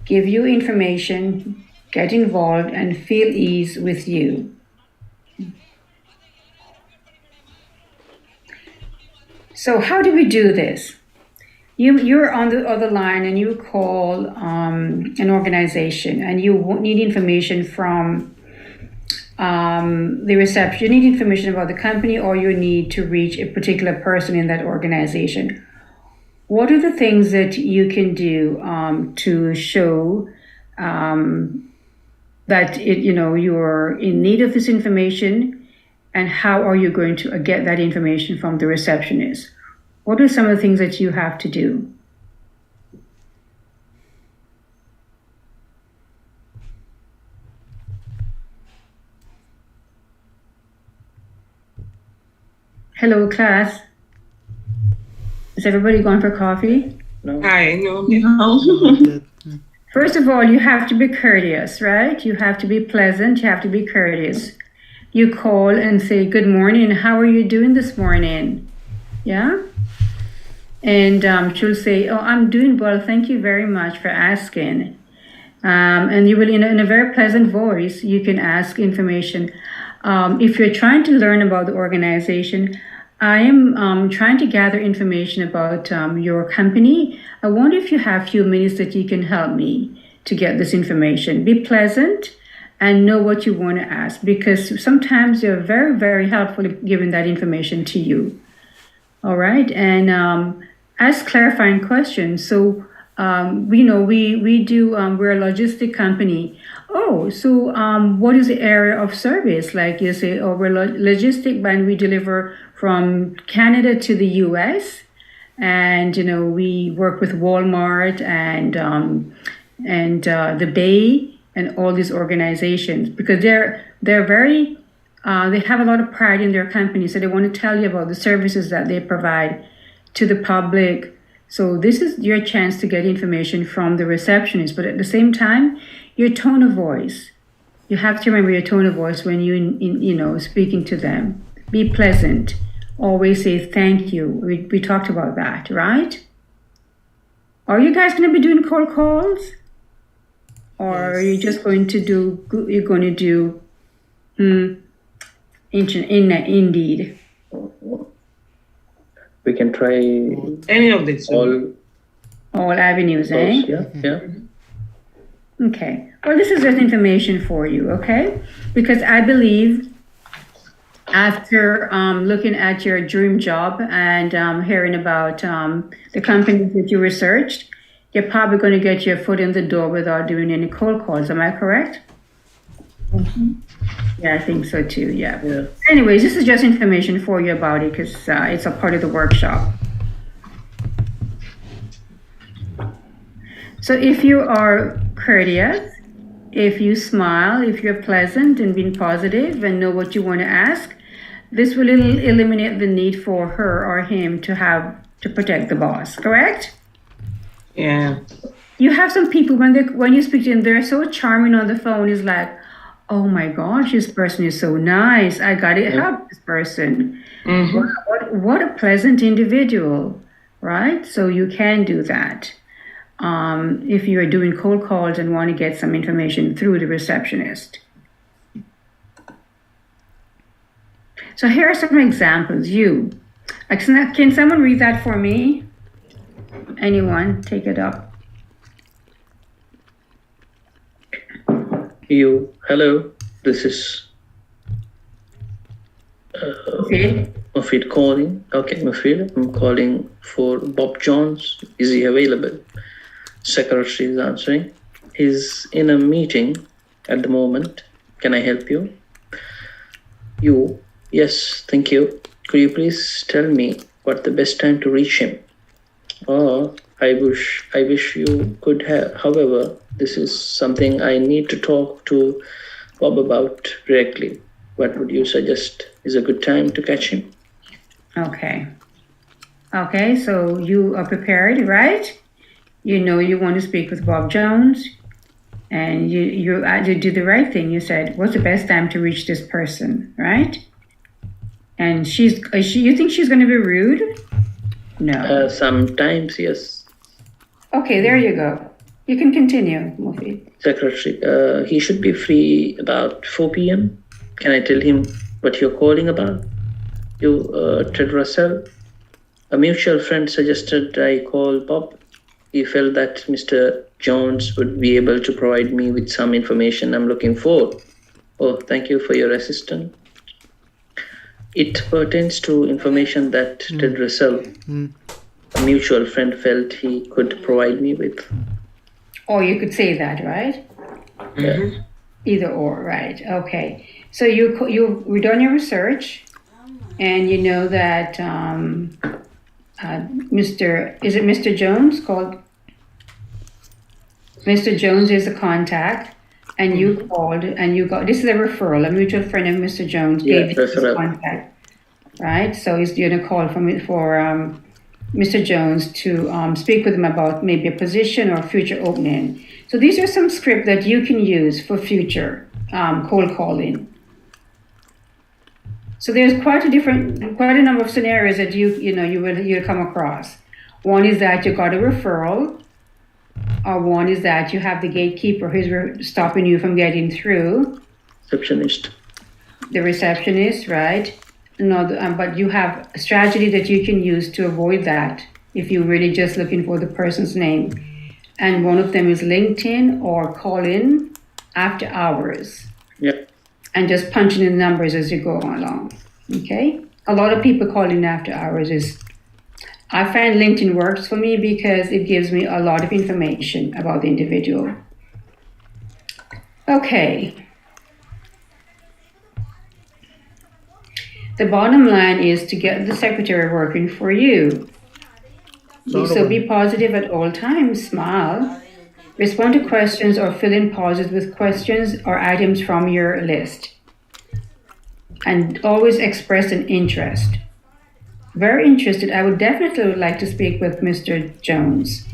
give you information, get involved, and feel ease with you. So how do we do this? You're on the other line and you call an organization and you need information from the reception. You need information about the company or you need to reach a particular person in that organization. What are the things that you can do to show that you're in need of this information, and how are you going to get that information from the receptionist? What are some of the things that you have to do? Hello, class. Is everybody gone for coffee? No. Hi, no. No. First of all, you have to be courteous, right? You have to be pleasant. You have to be courteous. You call and say, good morning. How are you doing this morning? Yeah? And she'll say, oh, I'm doing well. Thank you very much for asking. And you will, in a very pleasant voice, you can ask information. If you're trying to learn about the organization, I am trying to gather information about your company. I wonder if you have a few minutes that you can help me to get this information. Be pleasant and know what you want to ask, because sometimes they're very, very helpful in giving that information to you. All right, and ask clarifying questions. So we do. We're a logistic company. Oh, so what is the area of service? Like you say, oh, we're logistic, and we deliver from Canada to the U.S. And we work with Walmart and the Bay and all these organizations, because they're very they have a lot of pride in their company, so they want to tell you about the services that they provide to the public. So this is your chance to get information from the receptionist, but at the same time, your tone of voice. You have to remember your tone of voice when you speaking to them. Be pleasant. Always say thank you. We talked about that, right? Are you guys going to be doing cold calls, or are you just going to do? You're going to do, Indeed. We can try Any of this. All avenues, eh? Yeah. Okay. Well, this is just information for you, okay? Because I believe after looking at your dream job and hearing about the companies that you researched, you're probably going to get your foot in the door without doing any cold calls. Am I correct? Mm-hmm. Yeah, I think so too. Yeah. Anyways, this is just information for you about it, because it's a part of the workshop. So if you are courteous, if you smile, if you're pleasant and being positive and know what you want to ask, this will eliminate the need for her or him to protect the boss, correct? Yeah. You have some people, when you speak to them, they're so charming on the phone. It's like, oh my gosh, this person is so nice. I got to help this person. Mm-hmm. What a pleasant individual, right? So you can do that. If you're doing cold calls and want to get some information through the receptionist. So here are some examples. Can someone read that for me? Anyone, take it up. Hello, this is Mufid calling. Okay, Mufid, I'm calling for Bob Jones. Is he available? Secretary is answering. He's in a meeting at the moment. Can I help you? Yes, thank you. Could you please tell me what the best time to reach him? I wish you could have. However, this is something I need to talk to Bob about directly. What would you suggest is a good time to catch him? Okay, so you are prepared, right? You know you want to speak with Bob Jones, and you did the right thing. You said, what's the best time to reach this person, right? And you think she's going to be rude? No. Sometimes, yes. Okay, there you go. You can continue, Mufid. Secretary, he should be free about 4 p.m. Can I tell him what you're calling about? Ted Russell, a mutual friend suggested I call Bob. He felt that Mr. Jones would be able to provide me with some information I'm looking for. Oh, thank you for your assistance. It pertains to information that Ted Russell, a mutual friend, felt he could provide me with. Oh, you could say that, right? Mm-hmm. Yeah. Either or, right? Okay. So we've done your research, and you know that Mr. Jones called. Mr. Jones is a contact, and you called, and you got, this is a referral. A mutual friend of Mr. Jones Yeah, gave you his referral. contact, right? So he's doing a call for Mr. Jones to speak with him about maybe a position or future opening. So these are some script that you can use for future cold calling. So there's quite a number of scenarios that you'll come across. One is that you got a referral, or one is that you have the gatekeeper who's stopping you from getting through, Receptionist. the receptionist, right? No, but you have a strategy that you can use to avoid that if you're really just looking for the person's name. And one of them is LinkedIn or call in after hours Yeah. and just punching in numbers as you go along. Okay? A lot of people calling after hours I find LinkedIn works for me because it gives me a lot of information about the individual. Okay. The bottom line is to get the secretary working for you. So be positive at all times, smile, respond to questions or fill in pauses with questions or items from your list. And always express an interest. Very interested. I would definitely like to speak with Mr. Jones.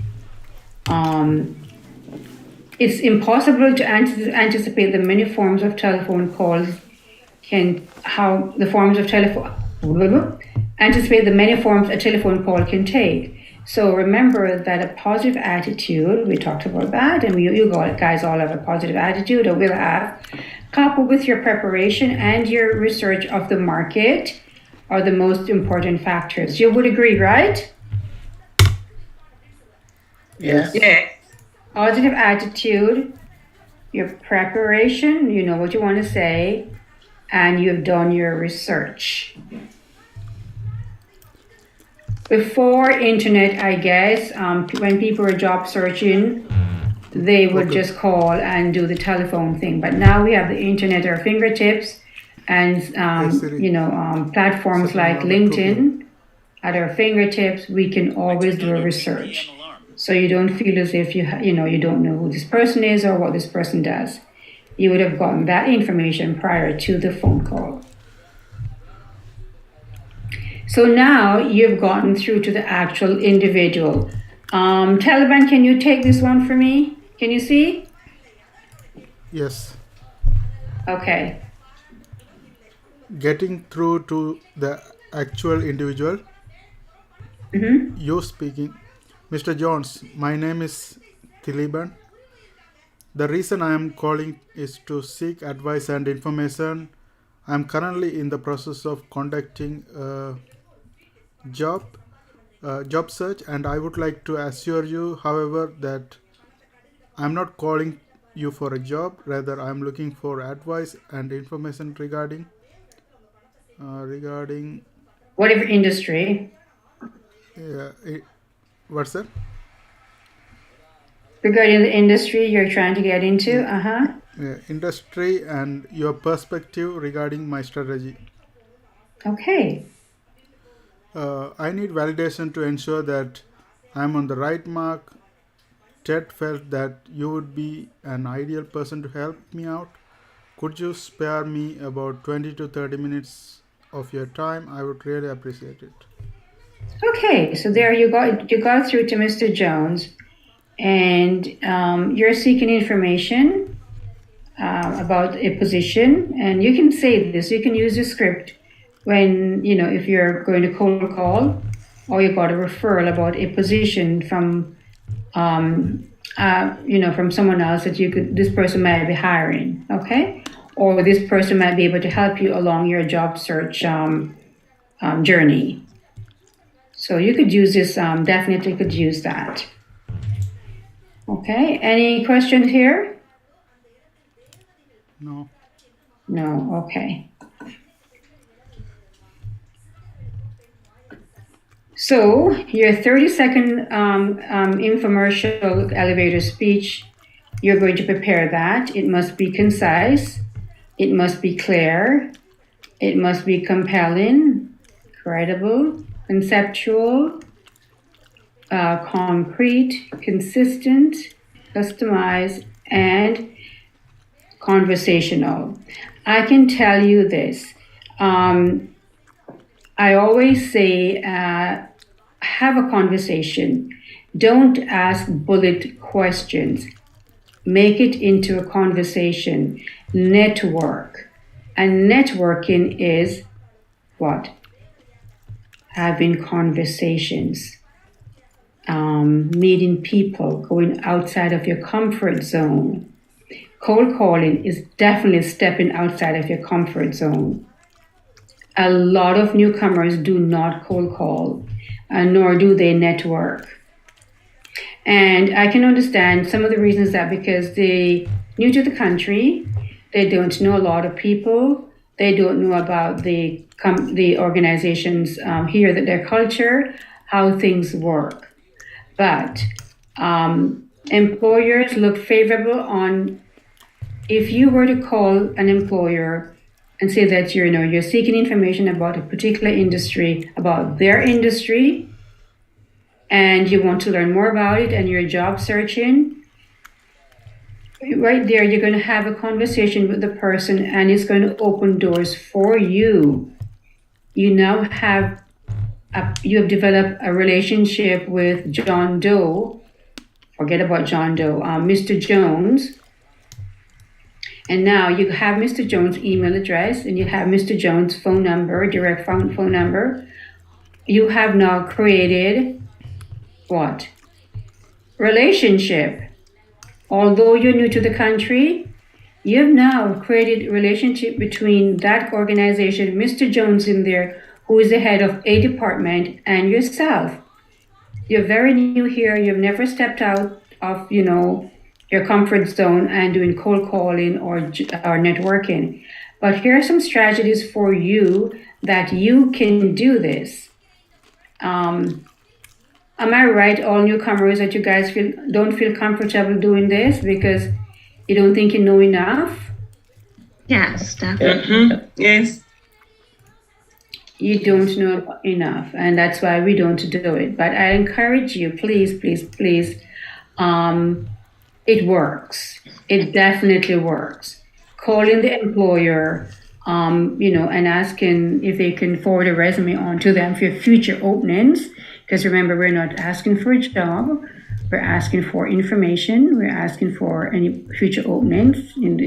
It's impossible to anticipate the many forms of telephone calls anticipate the many forms a telephone call can take. So remember that a positive attitude, we talked about that, and you guys all have a positive attitude, or will have, coupled with your preparation and your research of the market, are the most important factors. You would agree, right? Yeah. Yeah. Positive attitude, your preparation, you know what you want to say, and you've done your research. Before internet, I guess, when people were job searching, they would just call and do the telephone thing. But now we have the internet at our fingertips, and platforms like LinkedIn at our fingertips. We can always do a research, so you don't feel as if you don't know who this person is or what this person does. You would have gotten that information prior to the phone call. So now you've gotten through to the actual individual. Taliban, can you take this one for me? Can you see? Yes. Okay. Getting through to the actual individual. Mm-hmm. You speaking. Mr. Jones, my name is Taliban. The reason I am calling is to seek advice and information. I am currently in the process of conducting a job search, and I would like to assure you, however, that I'm not calling you for a job. Rather, I'm looking for advice and information regarding Whatever industry. What's that? Regarding the industry you're trying to get into. Industry and your perspective regarding my strategy. Okay. I need validation to ensure that I'm on the right mark. Ted felt that you would be an ideal person to help me out. Could you spare me about 20 to 30 minutes of your time? I would really appreciate it. Okay, so there you got through to Mr. Jones, and you're seeking information about a position, and you can say this. You can use the script when if you're going to cold call, or you got a referral about a position from from someone else that this person might be hiring, okay, or this person might be able to help you along your job search journey. So you could use this, definitely could use that. Okay, any questions here? No. No, okay. So your 30-second infomercial elevator speech You're going to prepare that. It must be concise. It must be clear. It must be compelling, credible, conceptual, concrete, consistent, customized, and conversational. I can tell you this. I always say, have a conversation. Don't ask bullet questions. Make it into a conversation. Network. And networking is what? Having conversations. Meeting people, going outside of your comfort zone. Cold calling is definitely stepping outside of your comfort zone. A lot of newcomers do not cold call, nor do they network. And I can understand some of the reasons that because they new to the country, they don't know a lot of people, they don't know about the organizations here, that their culture, how things work. But employers look favorable on if you were to call an employer and say that you're seeking information about a particular industry, about their industry, and you want to learn more about it and you're job searching, right there you're going to have a conversation with the person and it's going to open doors for you. You now have you have developed a relationship with John Doe. Forget about John Doe, Mr. Jones. And now you have Mr. Jones' email address and you have Mr. Jones' phone number, direct phone number. You have now created what? Relationship. Although you're new to the country, you've now created a relationship between that organization, Mr. Jones in there, who is the head of a department, and yourself. You're very new here. You've never stepped out of, your comfort zone and doing cold calling or networking. But here are some strategies for you that you can do this. Am I right, all newcomers, that you guys don't feel comfortable doing this because you don't think you know enough? Yes, definitely. Yes. You don't know enough, and that's why we don't do it. But I encourage you, please, please, please. It works. It definitely works. Calling the employer, and asking if they can forward a resume on to them for future openings. Because remember, we're not asking for a job. We're asking for information. We're asking for any future openings, and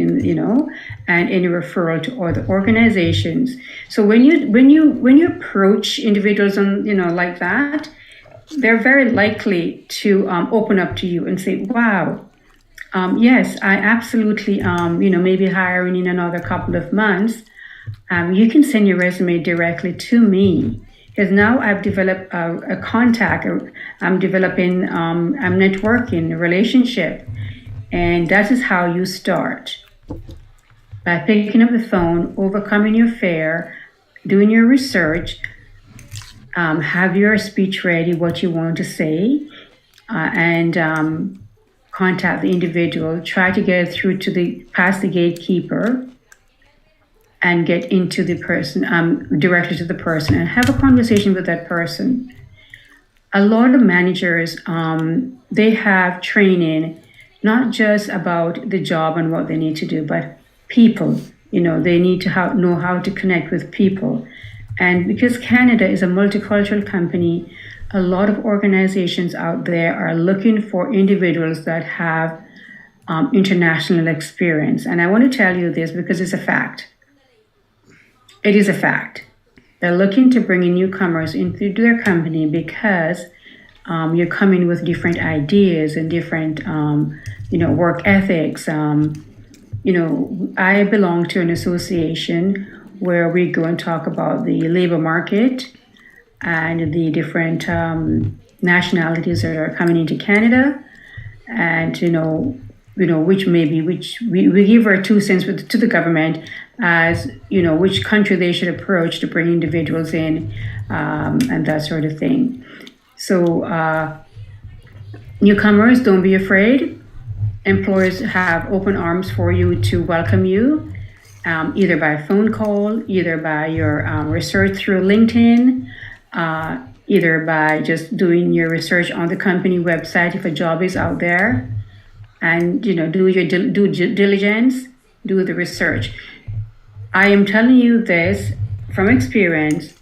any referral to other organizations. So when you approach individuals like that, they're very likely to open up to you and say, "Wow, yes, I absolutely maybe hiring in another couple of months. You can send your resume directly to me." Because now I've developed a contact, I'm developing, I'm networking, a relationship. And that is how you start. By picking up the phone, overcoming your fear, doing your research, have your speech ready, what you want to say, and contact the individual, try to get through past the gatekeeper, and get into the person, directly to the person, and have a conversation with that person. A lot of managers, they have training, not just about the job and what they need to do, but people. They need to know how to connect with people. And because Canada is a multicultural company, a lot of organizations out there are looking for individuals that have international experience. And I want to tell you this because it's a fact. It is a fact. They're looking to bring in newcomers into their company because you're coming with different ideas and different, work ethics. I belong to an association where we go and talk about the labor market and the different nationalities that are coming into Canada, and which we give our 2 cents to the government as which country they should approach to bring individuals in, and that sort of thing. So newcomers, don't be afraid. employers have open arms for you to welcome you, either by phone call, either by your research through LinkedIn, either by just doing your research on the company website if a job is out there, and do your due diligence, do the research. I am telling you this from experience.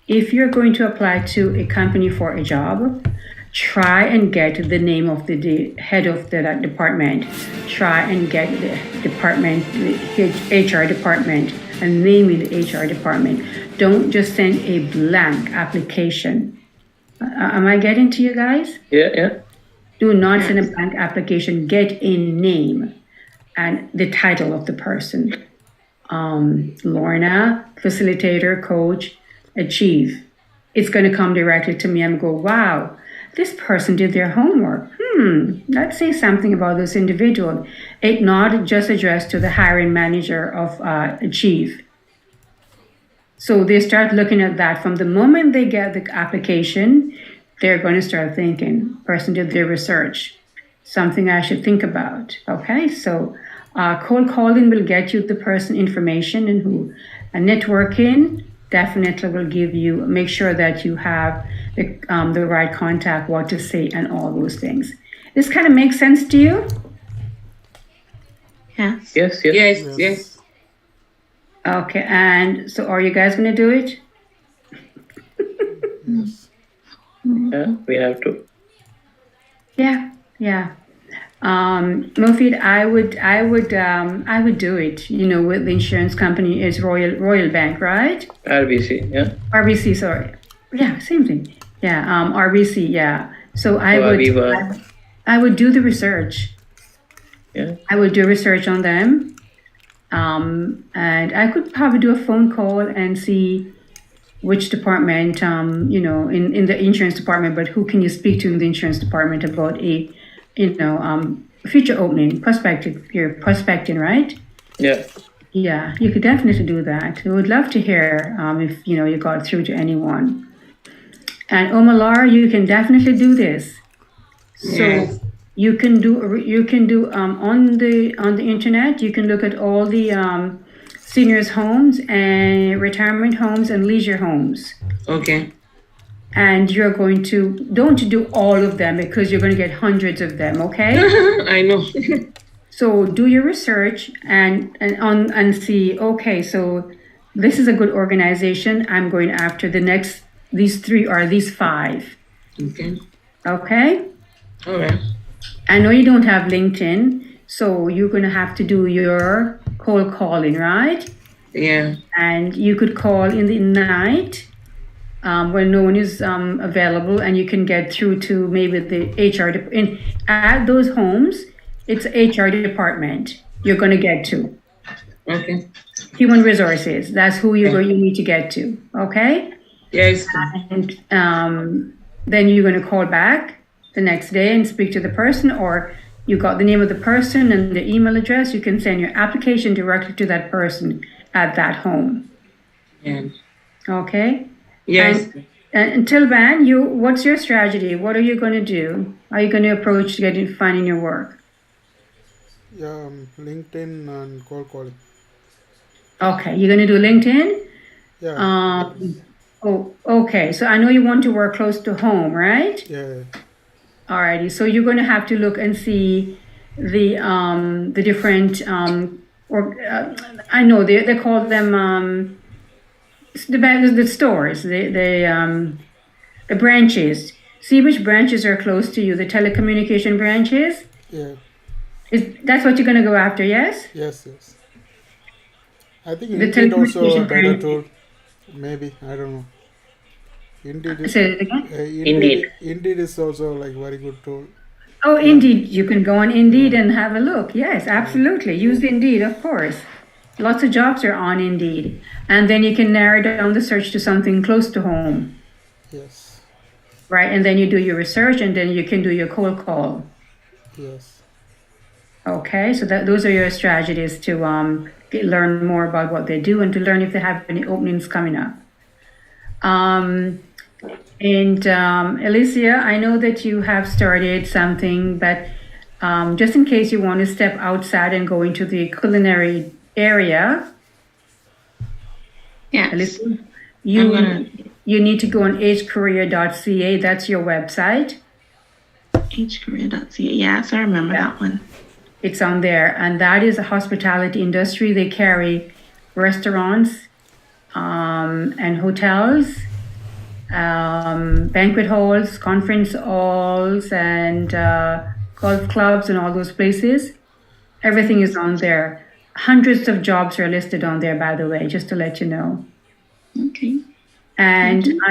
If you're going to apply to a company for a job, try and get the name of the head of that department. Try and get the department, the HR department, and name in the HR department. Don't just send a blank application. Am I getting to you guys? Yeah. Do not send a blank application. Get a name and the title of the person. Lorna, facilitator, coach, Achieve. It's going to come directly to me and go, wow, this person did their homework. Let's say something about this individual. It not just addressed to the hiring manager of Achieve. So they start looking at that from the moment they get the application. They're going to start thinking, person did their research, something I should think about. Okay, so cold calling will get you the person information and who. And networking definitely will make sure that you have the right contact, what to say, and all those things. This kind of makes sense to you? Yes. Yes. Okay, and so are you guys going to do it? Yes. Yeah, we have to. Yeah. Mufid, I would do it. With the insurance company is Royal Bank, right? RBC, yeah. RBC, sorry. Yeah, same thing. Yeah, RBC, yeah. So I would do the research. Yeah. I would do research on them. And I could probably do a phone call and see which department, in the insurance department, but who can you speak to in the insurance department about a future opening, you're prospecting, right? Yeah. Yeah, you could definitely do that. We would love to hear if you got through to anyone. And Omalar, you can definitely do this. So Yes. you can do on the internet. You can look at all the seniors homes and retirement homes and leisure homes. Okay. And you're going to, don't do all of them because you're going to get hundreds of them, okay? I know. So do your research and see, okay, so this is a good organization. I'm going after these 3 or these 5. Okay. Okay? All right. I know you don't have LinkedIn, so you're going to have to do your cold calling, right? Yeah. And you could call in the night when no one is available, and you can get through to maybe the HR. At those homes, it's HR department you're going to get to. Okay. Human resources. That's who you need to get to. Okay? Yes. And then you're going to call back the next day and speak to the person, or you got the name of the person and the email address. You can send your application directly to that person at that home. Yeah. Okay? Yes. And until then, what's your strategy? What are you going to do? Are you going to approach finding your work? Yeah, LinkedIn and cold calling. Okay, you're going to do LinkedIn? Yeah. Okay. So I know you want to work close to home, right? Yeah. Alrighty. So you're going to have to look and see the different I know they call them the stores, the branches. See which branches are close to you. The telecommunication branches. Yeah. That's what you're going to go after, yes? Yes. I think The Indeed also a telecommunication better brand. tool. Maybe, I don't know. Indeed is, Say it again. Indeed is also like very good tool. Oh, Indeed. You can go on Indeed and have a look. Yes, absolutely. Use Indeed, of course. Lots of jobs are on Indeed. And then you can narrow down the search to something close to home. Yes. Right? And then you do your research and then you can do your cold call. Yes. Okay, so those are your strategies to learn more about what they do and to learn if they have any openings coming up. And Alicia, I know that you have started something, but just in case you want to step outside and go into the culinary area, Yes. you need to go on agecareer.ca. That's your website. hcareer.ca. Yes, I remember that one. It's on there, and that is a hospitality industry. They carry restaurants and hotels, banquet halls, conference halls, and golf clubs, and all those places. Everything is on there. Hundreds of jobs are listed on there, by the way, just to let you know. Okay. And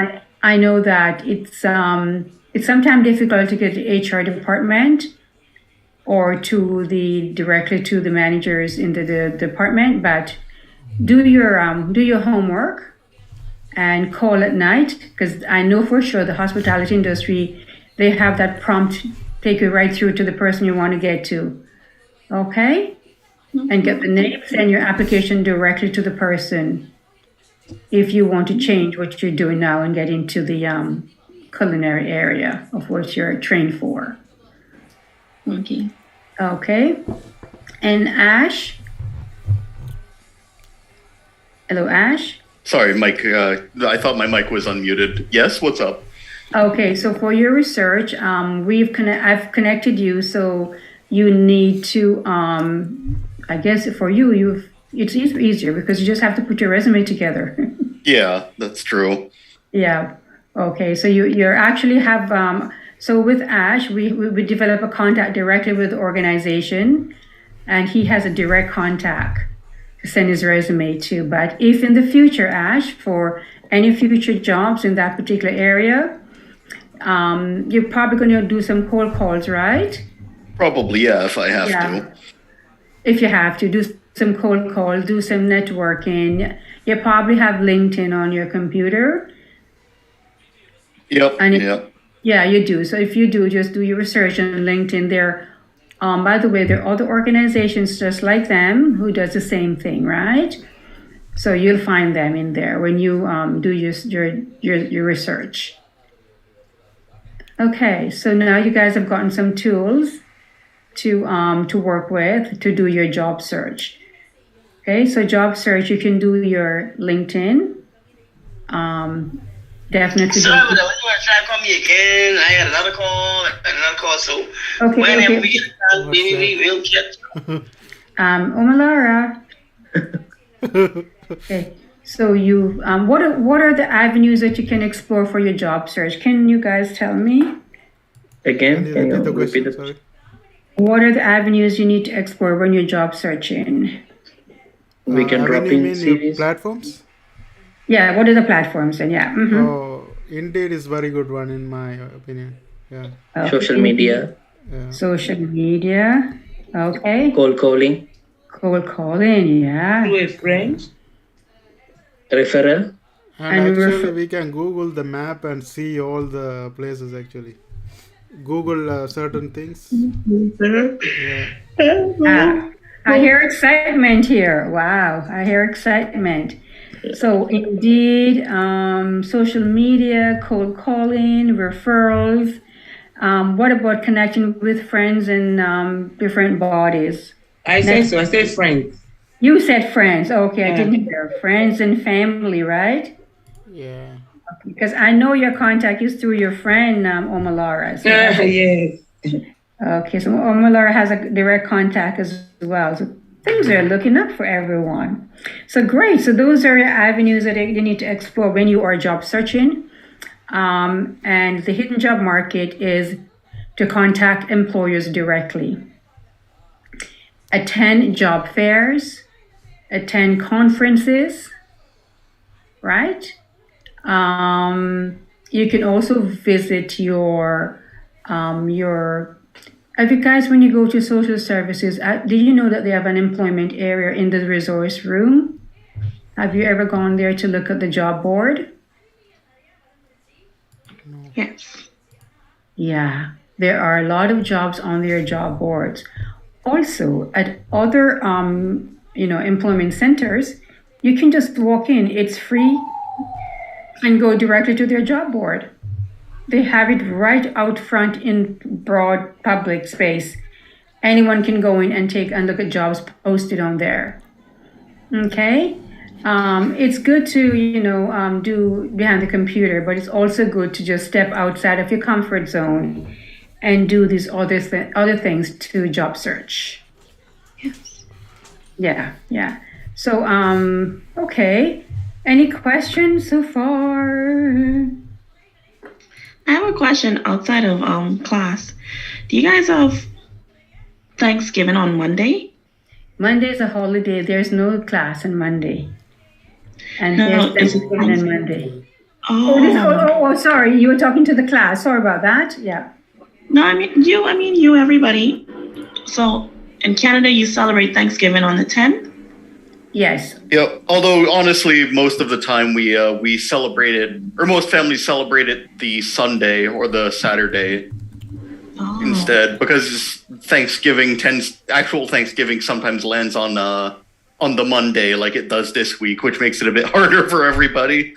I know that it's sometimes difficult to get the HR department or directly to the managers in the department, but do your homework and call at night, because I know for sure the hospitality industry, they have that prompt take you right through to the person you want to get to. Okay? And get the name, send your application directly to the person if you want to change what you're doing now and get into the culinary area of what you're trained for. Okay. Okay. And Ash? Hello, Ash? Sorry, Mike. I thought my mic was unmuted. Yes, what's up? Okay, so for your research, I've connected you, so you need to, I guess for you, it's easier because you just have to put your resume together. Yeah, that's true. Yeah. Okay, so you're actually have, so with Ash, we develop a contact directly with the organization, and he has a direct contact to send his resume to. But if in the future, Ash, for any future jobs in that particular area, you're probably going to do some cold calls, right? Probably, yeah, if I have to. If you have to, do some cold calls, do some networking. You probably have LinkedIn on your computer. Yep, And yeah, you do. So if you do, just do your research on LinkedIn. By the way, there are other organizations just like them who does the same thing, right? So you'll find them in there when you do your research. Okay, so now you guys have gotten some tools to work with to do your job search. Okay, so job search, you can do your LinkedIn. Definitely. Sorry about that. When you want to try to call me again, I had another call, so whenever we get a time, maybe we'll get. Omalara. Okay, so you, what are the avenues that you can explore for your job search? Can you guys tell me? Again, can you repeat the repeat question? the Sorry. What are the avenues you need to explore when you're job searching? We can drop avenue in mean series. platforms? Yeah, what are the platforms then? Yeah. Oh, Indeed is very good one in my opinion. Yeah. Okay. Social media, Social media. Okay. cold calling, Cold calling. Yeah. To a friend. referral. And And actually, we can Google the map and see all the places actually. Google certain things. I hear excitement here. Wow, I hear excitement. So Indeed, social media, cold calling, referrals. What about connecting with friends in different bodies? I said so. I said friends. You said friends. Okay, I Yeah. didn't hear friends and family, right? Yeah. Because I know your contact is through your friend Omalara. So Yes. okay, so Omalara has a direct contact as well. So things are looking up for everyone. So great. So those are your avenues that you need to explore when you are job searching. And the hidden job market is to contact employers directly. Attend job fairs, attend conferences, right? You can also visit have you guys, when you go to social services, did you know that they have an employment area in the resource room? Have you ever gone there to look at the job board? Yes. Yeah, there are a lot of jobs on their job boards. Also, at other, employment centers, you can just walk in. It's free and go directly to their job board. They have it right out front in broad public space. anyone can go in and take and look at jobs posted on there. Okay. It's good to, do behind the computer, but it's also good to just step outside of your comfort zone and do these other things to job search. Yes. Yeah. So, okay. Any questions so far? I have a question outside of class. Do you guys have Thanksgiving on Monday? Monday is a holiday. There's no class on Monday. And No, there's it's Thanksgiving on Monday. Oh. Sorry. You were talking to the class. Sorry about that. Yeah. No, I mean you, everybody. So in Canada, you celebrate Thanksgiving on the 10th? Yes. Yeah. Although honestly, most of the time we celebrate it, or most families celebrate it the Sunday or the Saturday instead, because actual Thanksgiving sometimes lands on the Monday, like it does this week, which makes it a bit harder for everybody.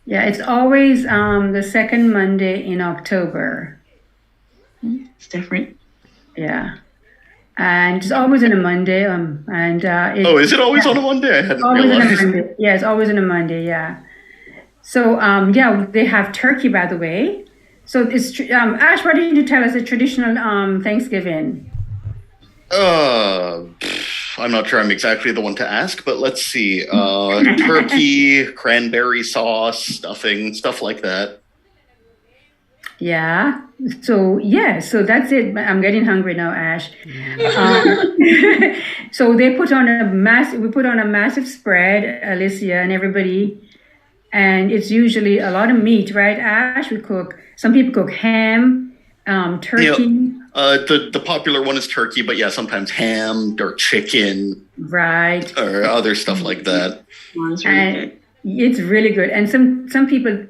Yeah, it's always the second Monday in October. It's different. Yeah. And it's always on a Monday. Is it always on a Monday? I hadn't realized. Yeah, it's always on a Monday. Yeah. So they have turkey, by the way. So it's Ash. Why didn't you tell us the traditional Thanksgiving? I'm not sure I'm exactly the one to ask, but let's see. Turkey, cranberry sauce, stuffing, stuff like that. Yeah. So that's it. I'm getting hungry now, Ash. So we put on a massive spread, Alicia and everybody, and it's usually a lot of meat, right, Ash? Some people cook ham, turkey. The popular one is turkey, but yeah, sometimes ham or chicken, right, or other stuff like that. And it's really good. And some people,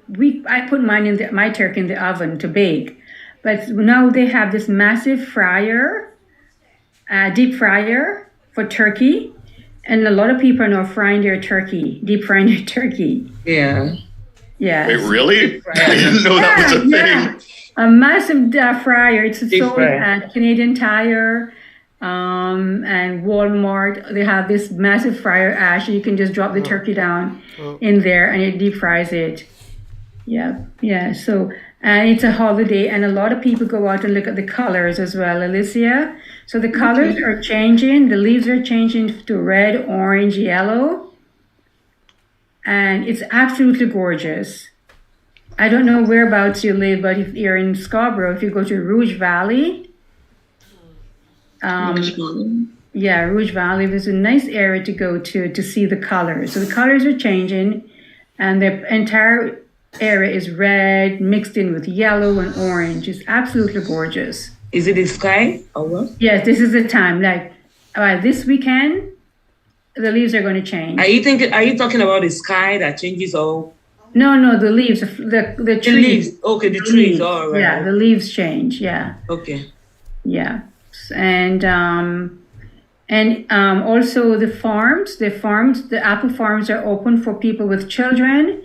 I put my turkey in the oven to bake, but now they have this massive fryer, deep fryer for turkey, and a lot of people are now deep frying their turkey. Yeah. Yeah. Wait, really? I didn't know that was a thing. A massive fryer. It's sold at Canadian Tire and Walmart. They have this massive fryer, Ash. You can just drop the turkey down in there and it deep fries it. Yeah. So, and it's a holiday, and a lot of people go out and look at the colors as well, Alicia. So the colors are changing. The leaves are changing to red, orange, yellow. And it's absolutely gorgeous. I don't know whereabouts you live, but if you're in Scarborough, if you go to Rouge Valley, Rouge Valley, there's a nice area to go to see the colors. So the colors are changing, and the entire area is red mixed in with yellow and orange. It's absolutely gorgeous. Is it the sky or what? Yes, this is the time. Like this weekend, the leaves are going to change. Are you talking about the sky that changes all? No, the leaves, the trees. The leaves. Okay, the trees. Leaves. All right. Yeah, the leaves change. Yeah. Okay. Yeah, and also the apple farms are open for people with children,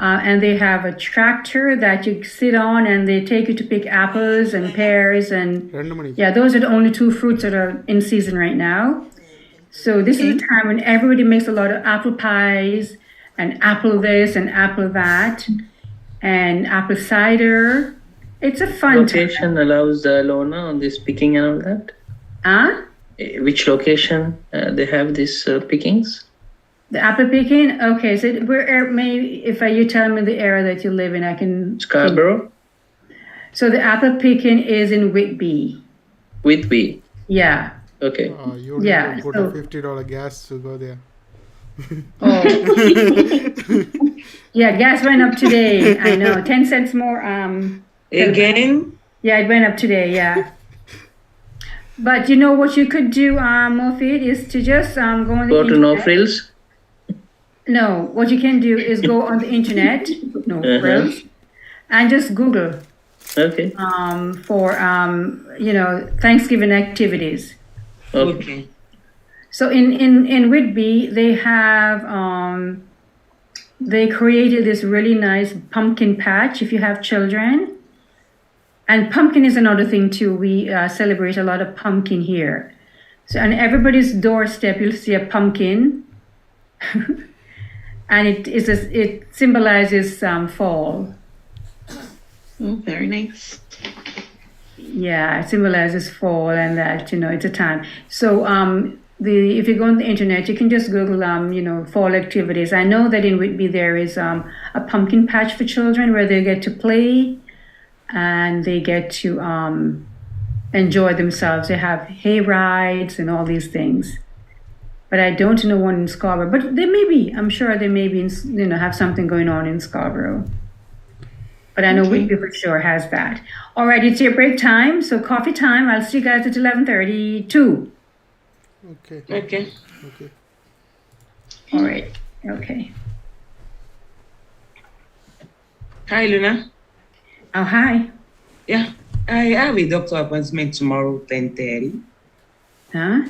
and they have a tractor that you sit on, and they take you to pick apples and pears, and those are the only two fruits that are in season right now. So this is a time when everybody makes a lot of apple pies and apple this and apple that and apple cider. It's a fun location time. Allows Lorna on this picking and all that? Which location they have these pickings? The apple picking? Okay, so maybe if you tell me the area that you live in, I can... Scarborough? So the apple picking is in Whitby. Whitby? Yeah. Okay. You need to put a $50 gas to go there. Yeah, gas went up today. I know, 10 cents more. Again? Yeah, it went up today. Yeah. But you know what you could do, Mofid, is to just go on the internet. Go to No Frills? No, what you can do is go on the internet, No Frills, and just Google. Okay. For Thanksgiving activities. Okay. So in Whitby, they have they created this really nice pumpkin patch if you have children, And pumpkin is another thing too. We celebrate a lot of pumpkin here. So on everybody's doorstep, you'll see a pumpkin, and it symbolizes fall. Oh, very nice. Yeah, it symbolizes fall, and that it's a time. So if you go on the internet, you can just Google fall activities. I know that in Whitby there is a pumpkin patch for children where they get to play and they get to enjoy themselves. They have hay rides and all these things. But I don't know one in Scarborough. But there may be. I'm sure there may be. Have something going on in Scarborough. But I know Whitby for sure has that. All right, it's your break time. So coffee time. I'll see you guys at 11:32. Okay. Okay. Okay. All right. Okay. Hi, Luna. Oh, hi. Yeah, I have a doctor appointment tomorrow, 10:30. Huh?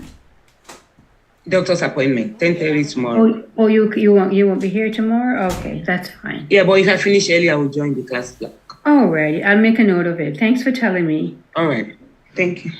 Doctor's appointment, 10:30 tomorrow. Oh, you won't be here tomorrow? Okay, that's fine. Yeah, but if I finish early, I will join the class block. Alrighty, I'll make a note of it. Thanks for telling me. All right. Thank you.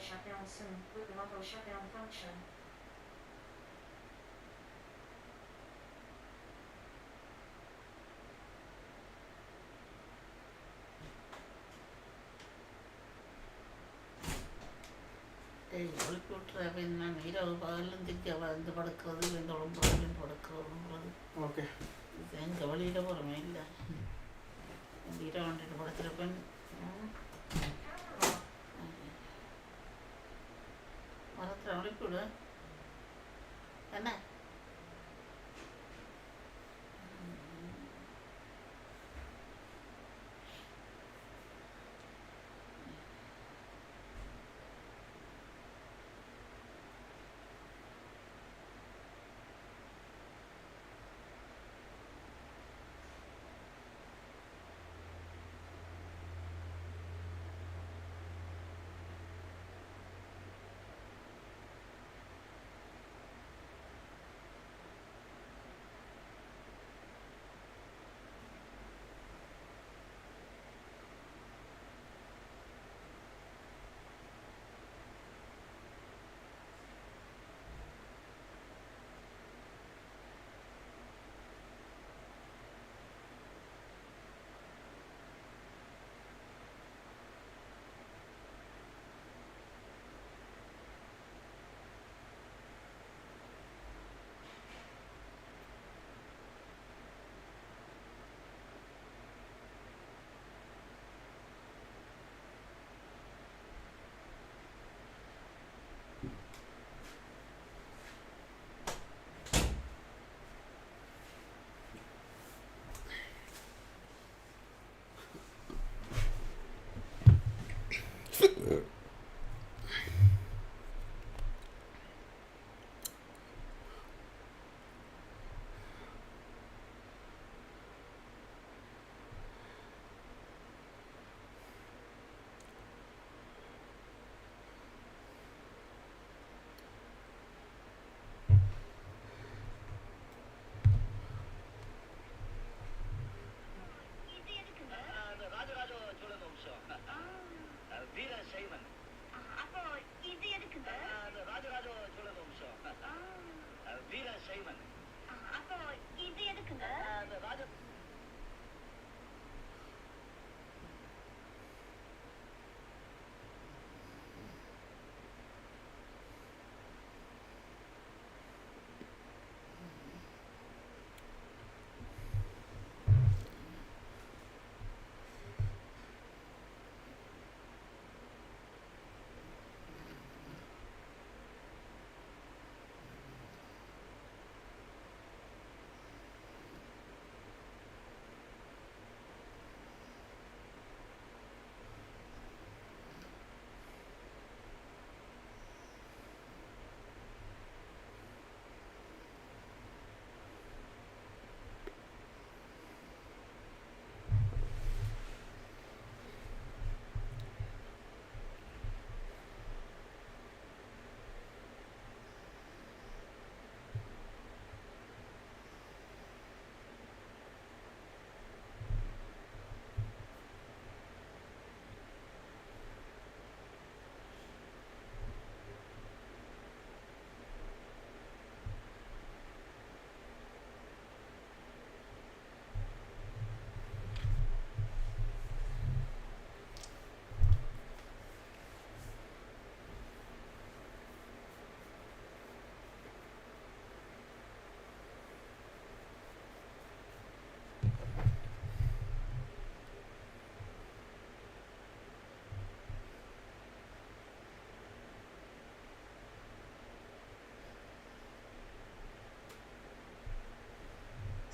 shut down soon with the auto shutdown function. இரவு பகலும் திக்க வந்து படுக்கிறது இந்த உடம்புலையும் படுக்கிறதுன்றது okay எங்கே வெளியில் போகிறோமே இல்லை இரவு வந்துட்டு படுத்துருப்பேன் மரத்தில் அனுப்பிவிடு என்ன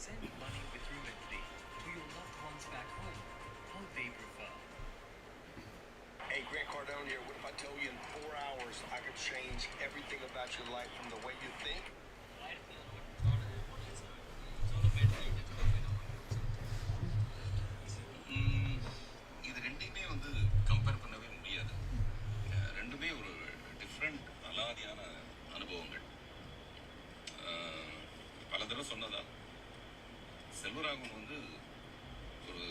Send money with Remitly to your loved ones back home, how they prefer. Hey, Grant Cardone here. What if I told you in 4 hours I could change everything about your life from the way you think? இது ரெண்டையுமே வந்து compare பண்ணவே முடியாது. ரெண்டுமே ஒரு different அலாதியான அனுபவங்கள். பல தடவை சொன்னதா செல்வராகவன் வந்து ஒரு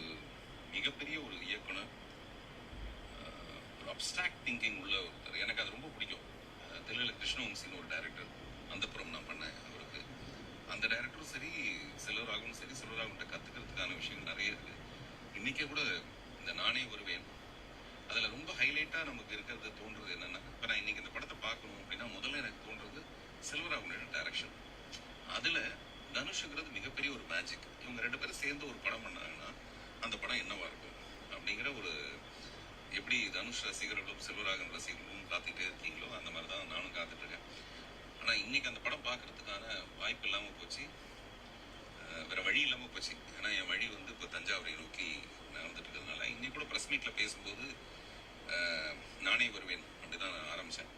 மிகப்பெரிய ஒரு இயக்குனர், அப்ஸ்ட்ராக்ட் திங்கிங் உள்ள ஒருத்தர். எனக்கு அது ரொம்ப பிடிக்கும். தெலுங்குல கிருஷ்ணவம்சின்னு ஒரு டைரக்டர், அந்தப்புறம் நான் பண்ணேன் அவருக்கு. அந்த டைரக்டரும் சரி, செல்வராகவும் சரி, செல்வராகவன்கிட்ட கற்றுக்கிறதுக்கான விஷயங்கள் நிறைய இருக்குது. இன்றைக்கே கூட இந்த நானே வருவேன் அதில் ரொம்ப ஹைலைட்டாக நமக்கு இருக்கிறது தோன்றுறது என்னென்னா, இப்போ நான் இன்றைக்கி இந்த படத்தை பார்க்கணும் அப்படின்னா முதல்ல எனக்கு தோன்றுறது செல்வராகவனோட டைரக்ஷன். அதில் தனுஷுங்கிறது மிகப்பெரிய ஒரு மேஜிக். இவங்க 2 பேரும் சேர்ந்து ஒரு படம் பண்ணாங்கன்னா அந்த படம் என்னவா இருக்கும் அப்படிங்கிற ஒரு, எப்படி தனுஷ் ரசிகர்களும் செல்வராகவன் ரசிகர்களும் காத்துக்கிட்டே இருக்கீங்களோ அந்த மாதிரி தான் நானும் காத்துட்ருக்கேன். ஆனால் இன்றைக்கி அந்த படம் பார்க்குறதுக்கான வாய்ப்பு இல்லாமல் போச்சு, வேறு வழி இல்லாமல் போச்சு. ஏன்னா என் வழி வந்து இப்போ தஞ்சாவூரை நோக்கி நான் வந்துட்டு இருக்கிறதுனால இன்னைக்கு கூட ப்ரெஸ் மீட்டில் பேசும்போது நானே வருவேன் அப்படி தான் நான் ஆரம்பித்தேன்.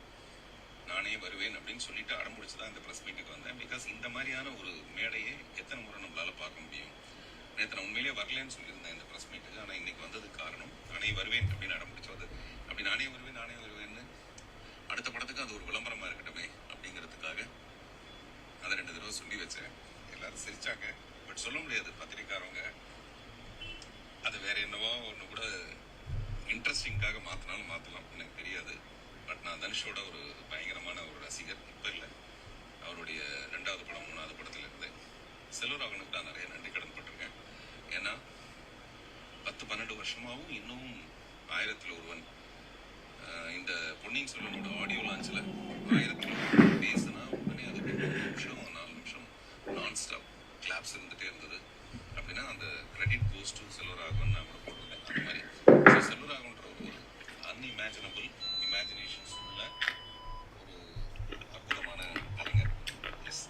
நானே வருவேன் அப்படின்னு சொல்லிட்டு அடம்பிடிச்சு தான் இந்த ப்ரெஸ் மீட்டுக்கு வந்தேன். பிகாஸ் இந்த மாதிரியான ஒரு மேடையை எத்தனை முறை நம்மளால் பார்க்க முடியும். நேற்று நான் உண்மையிலேயே வரலன்னு சொல்லியிருந்தேன் இந்த ப்ரெஸ் மீட்டுக்கு. ஆனால் இன்றைக்கி வந்ததுக்கு காரணம் நானே வருவேன் அப்படின்னு அடம்பிடிச்சு வந்து அப்படி நானே வருவேன்னு அடுத்த படத்துக்கு அது ஒரு விளம்பரமாக இருக்கட்டுமே அப்படிங்கிறதுக்காக அதை 2 தடவை சொல்லி வச்சேன். எல்லாரும் சிரிச்சாங்க. பட் சொல்ல முடியாது, பத்திரிக்காரவங்க அது வேற என்னவோ ஒன்று கூட இன்ட்ரெஸ்டிங்காக மாற்றினாலும் மாற்றலாம், எனக்கு தெரியாது. பட் நான் தனுஷோட ஒரு பயங்கரமான ஒரு ரசிகர். இப்போ இல்லை, அவருடைய 2வது படம் 3வது படத்தில் இருந்து செல்வராகவனுக்கு நான் நிறைய நன்றி கடன் பட்டிருக்கேன். ஏன்னா 10-12 வருஷமாகவும் இன்னும் 1000ல் ஒருவன் இந்த பொன்னியின் செல்வனோட ஆடியோ லான்ச்சில் 1000ல் ஒருவன் பேசுனா உடனே அது 3 நிமிஷம் 4 நிமிஷம் நான் ஸ்டாப் கிளாப்ஸ் இருந்துகிட்டே இருந்தது. அப்படின்னா அந்த கிரெடிட் கோஸ் டு செல்வராகவன் நான் கூட போட்டிருந்தேன். அந்த மாதிரி செல்வராகவன்ற ஒரு அன்இமேஜினபிள் இமேஜினேஷன்ஸ் உள்ள ஒரு அற்புதமான கலைஞர். S.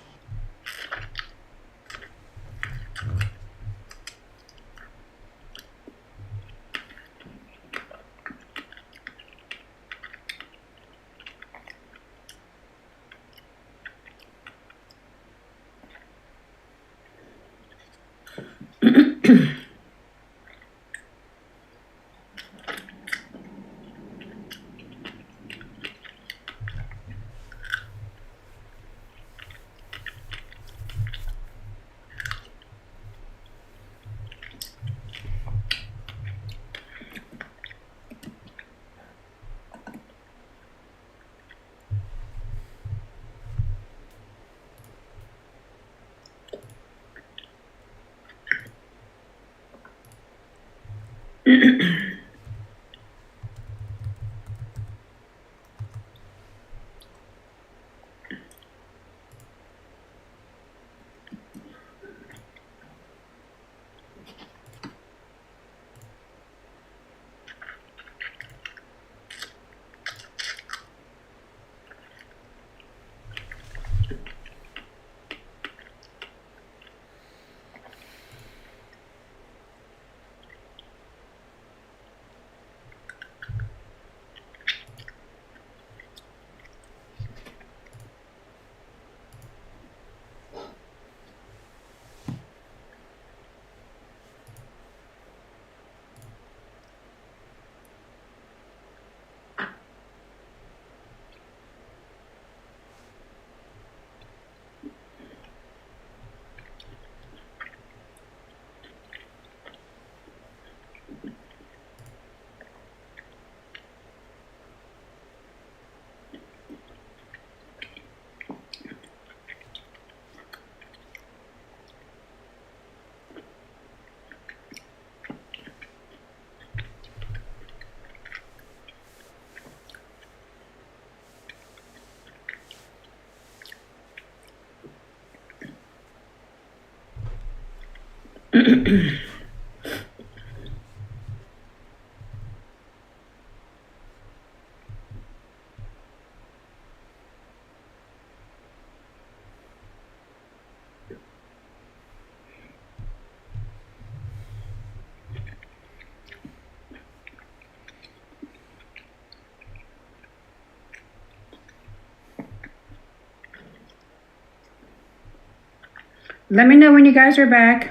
Let me know when you guys are back.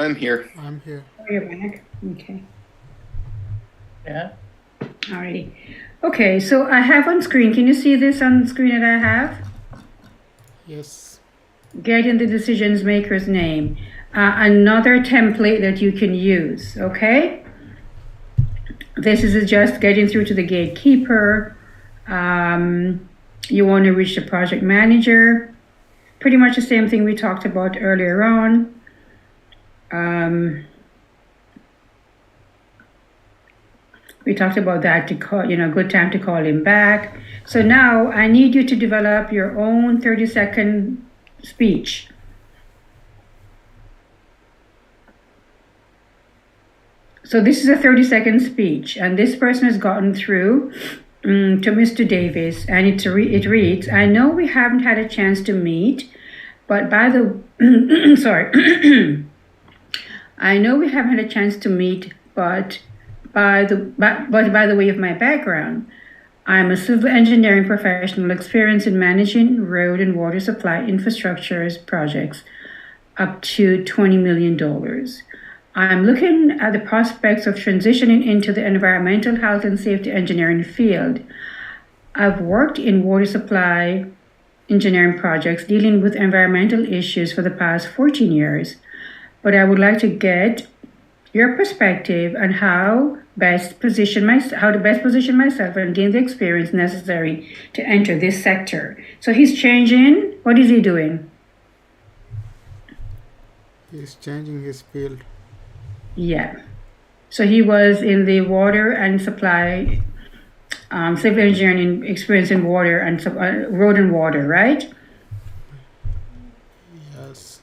I'm here. I'm here. Oh, you're back. Okay. Yeah. Alrighty. Okay, so I have on screen. Can you see this on screen that I have? Yes. Get in the decisions maker's name. Another template that you can use. Okay. This is just getting through to the gatekeeper. You want to reach the project manager. Pretty much the same thing we talked about earlier on. We talked about that to call, good time to call him back. So now I need you to develop your own 30-second speech. So this is a 30-second speech, and this person has gotten through to Mr. Davis, and it reads, I know we haven't had a chance to meet, but by the, sorry, I know we haven't had a chance to meet, but by the way of my background, I'm a civil engineering professional experienced in managing road and water supply infrastructures projects up to $20 million. I'm looking at the prospects of transitioning into the environmental health and safety engineering field. I've worked in water supply engineering projects dealing with environmental issues for the past 14 years, but I would like to get your perspective on how to best position myself and gain the experience necessary to enter this sector. So he's changing. What is he doing? He's changing his field. Yeah. So he was in the water and supply, civil engineering experience in water and road and water, right? Yes.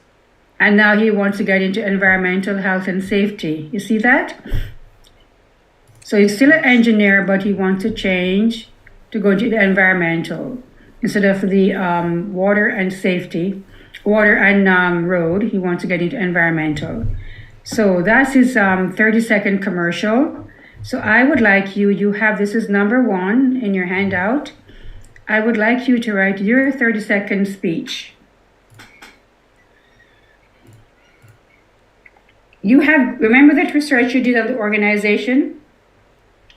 And now he wants to get into environmental health and safety. You see that? So he's still an engineer, but he wants to change to go into the environmental. Instead of the water and safety, water and road, he wants to get into environmental. So that's his 30-second commercial. So I would like you have this is number 1 in your handout. I would like you to write your 30-second speech. Remember that research you did on the organization?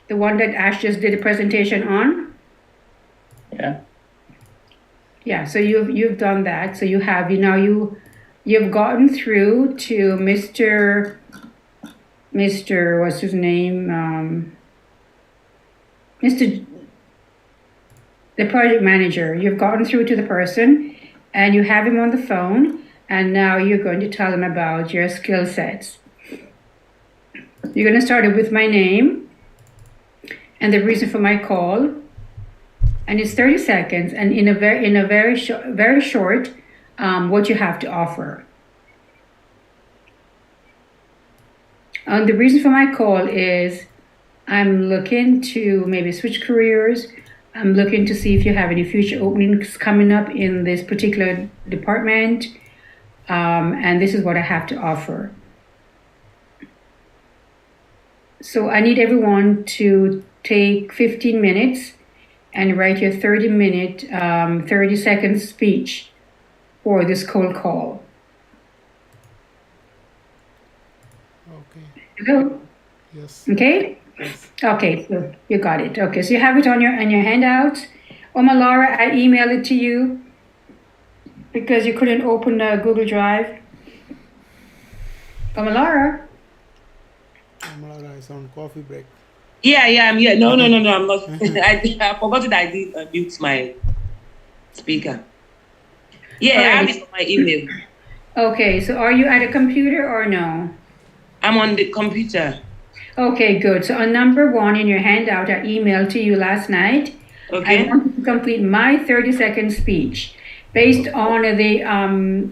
The one that Ash just did a presentation on? Yeah. Yeah, so you've done that. So you've gotten through to Mr. What's his name? The project manager. You've gotten through to the person and you have him on the phone, and now you're going to tell him about your skill sets. You're going to start it with my name and the reason for my call. And it's 30 seconds, and in a very short, what you have to offer. The reason for my call is I'm looking to maybe switch careers. I'm looking to see if you have any future openings coming up in this particular department, and this is what I have to offer. So I need everyone to take 15 minutes and write your 30-second speech for this cold call. Okay. Hello? Yes. Okay? Yes. Okay, so you got it. Okay, so you have it on your handouts. Laura, I emailed it to you because you couldn't open Google Drive. Laura is on coffee break. Yeah, I'm here. No, I'm not. I forgot that I did mute my speaker. Yeah, I have it on my email. Okay, so are you at a computer or no? I'm on the computer. Okay, good. So on number 1 in your handout, I emailed to you last night. Okay. I want to complete my 30-second speech based on the,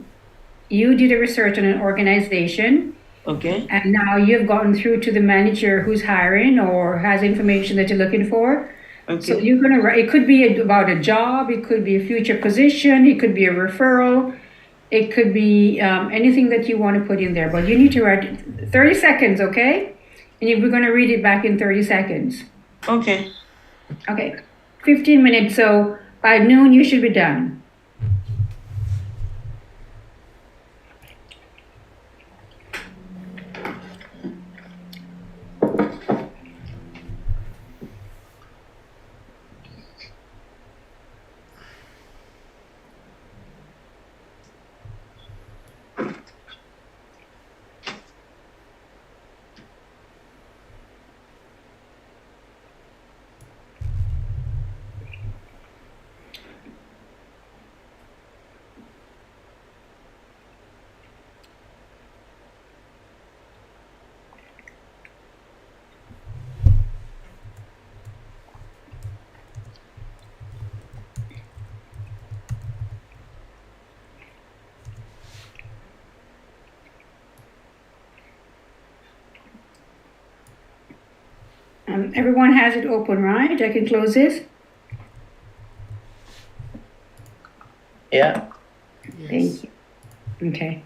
you did a research on an organization. Okay. And now you've gotten through to the manager who's hiring or has information that you're looking for. Okay. So you're going to write, it could be about a job, it could be a future position, it could be a referral, it could be anything that you want to put in there. But you need to write 30 seconds, okay? And we're going to read it back in 30 seconds. Okay. Okay. 15 minutes, so by noon you should be done. Everyone has it open, right? I can close this? Yeah. Thank you. Okay.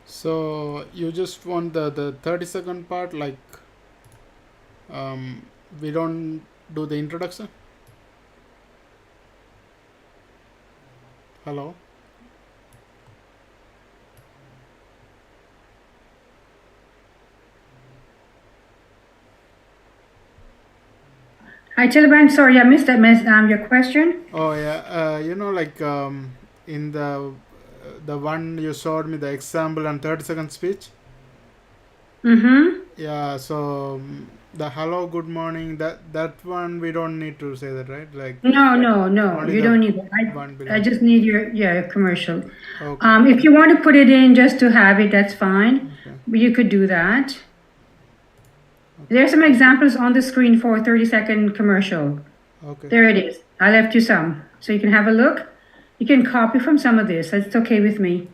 So you just want the 30-second part, like we don't do the introduction? Hello? Hi, Taliban. Sorry, I missed that. Your question. Oh yeah, like in the one you showed me the example and 30-second speech. Mm-hmm. Yeah, so the hello, good morning, that one we don't need to say that, right? Like No. You don't need that. I just need your commercial. Okay. If you want to put it in just to have it, that's fine. Okay. But you could do that. There are some examples on the screen for a 30-second commercial. Okay. There it is. I left you some, so you can have a look. You can copy from some of this. That's okay with me.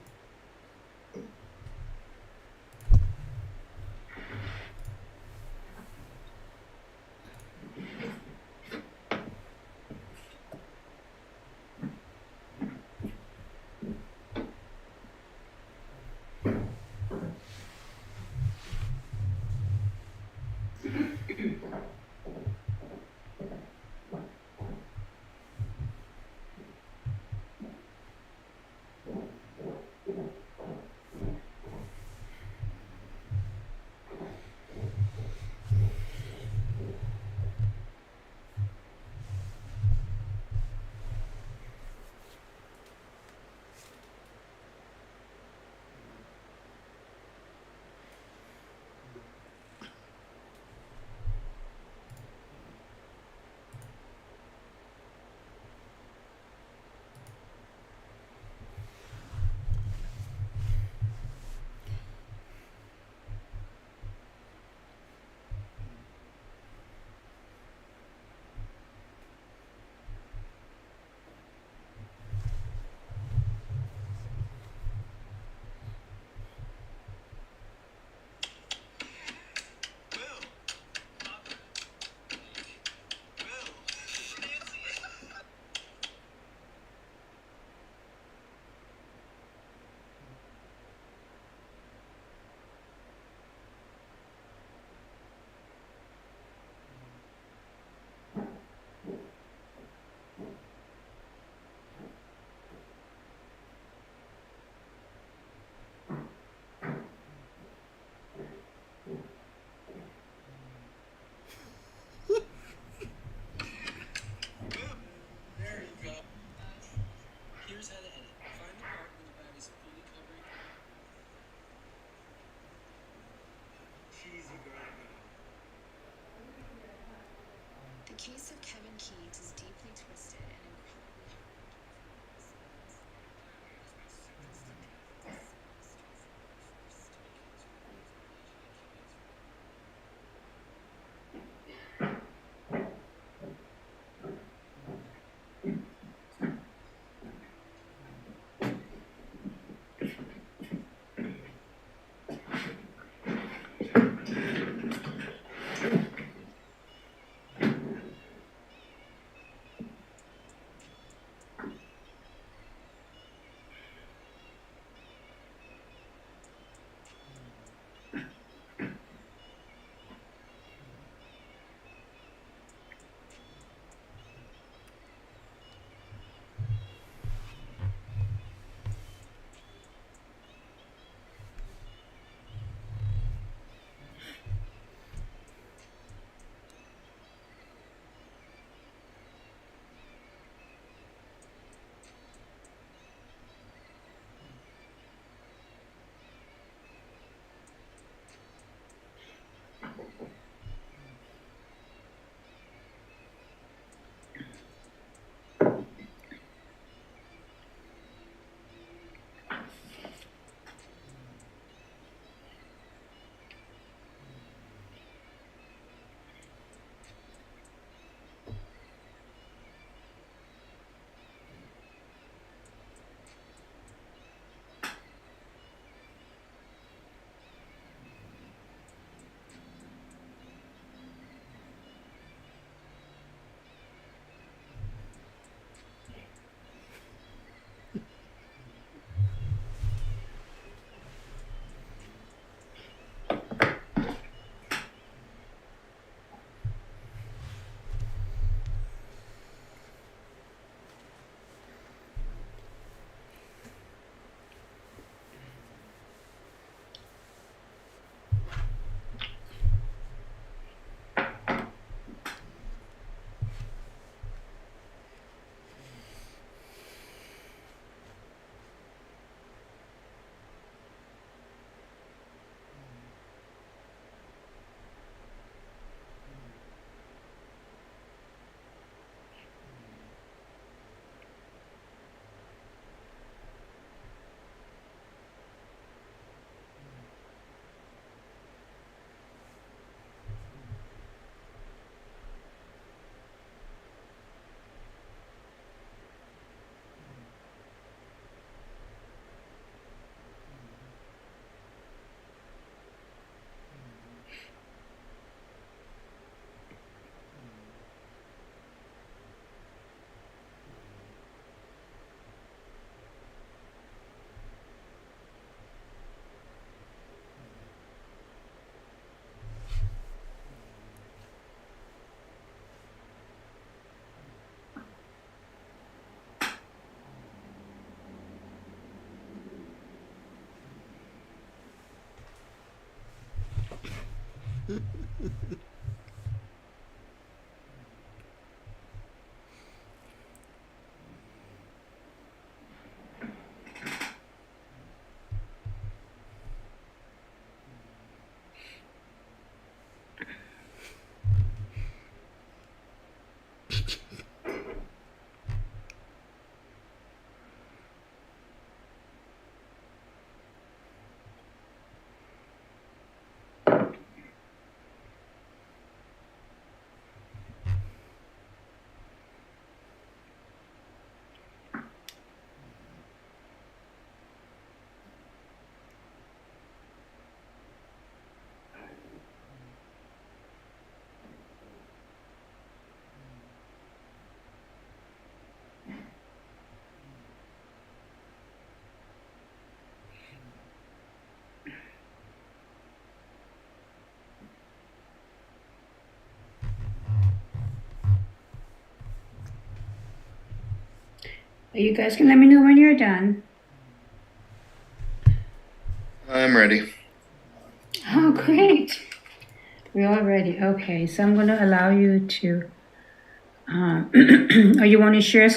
You guys can let me know when you're done. I'm ready. Oh, great. We're all ready. Okay, so I'm going to allow you to, or you want to share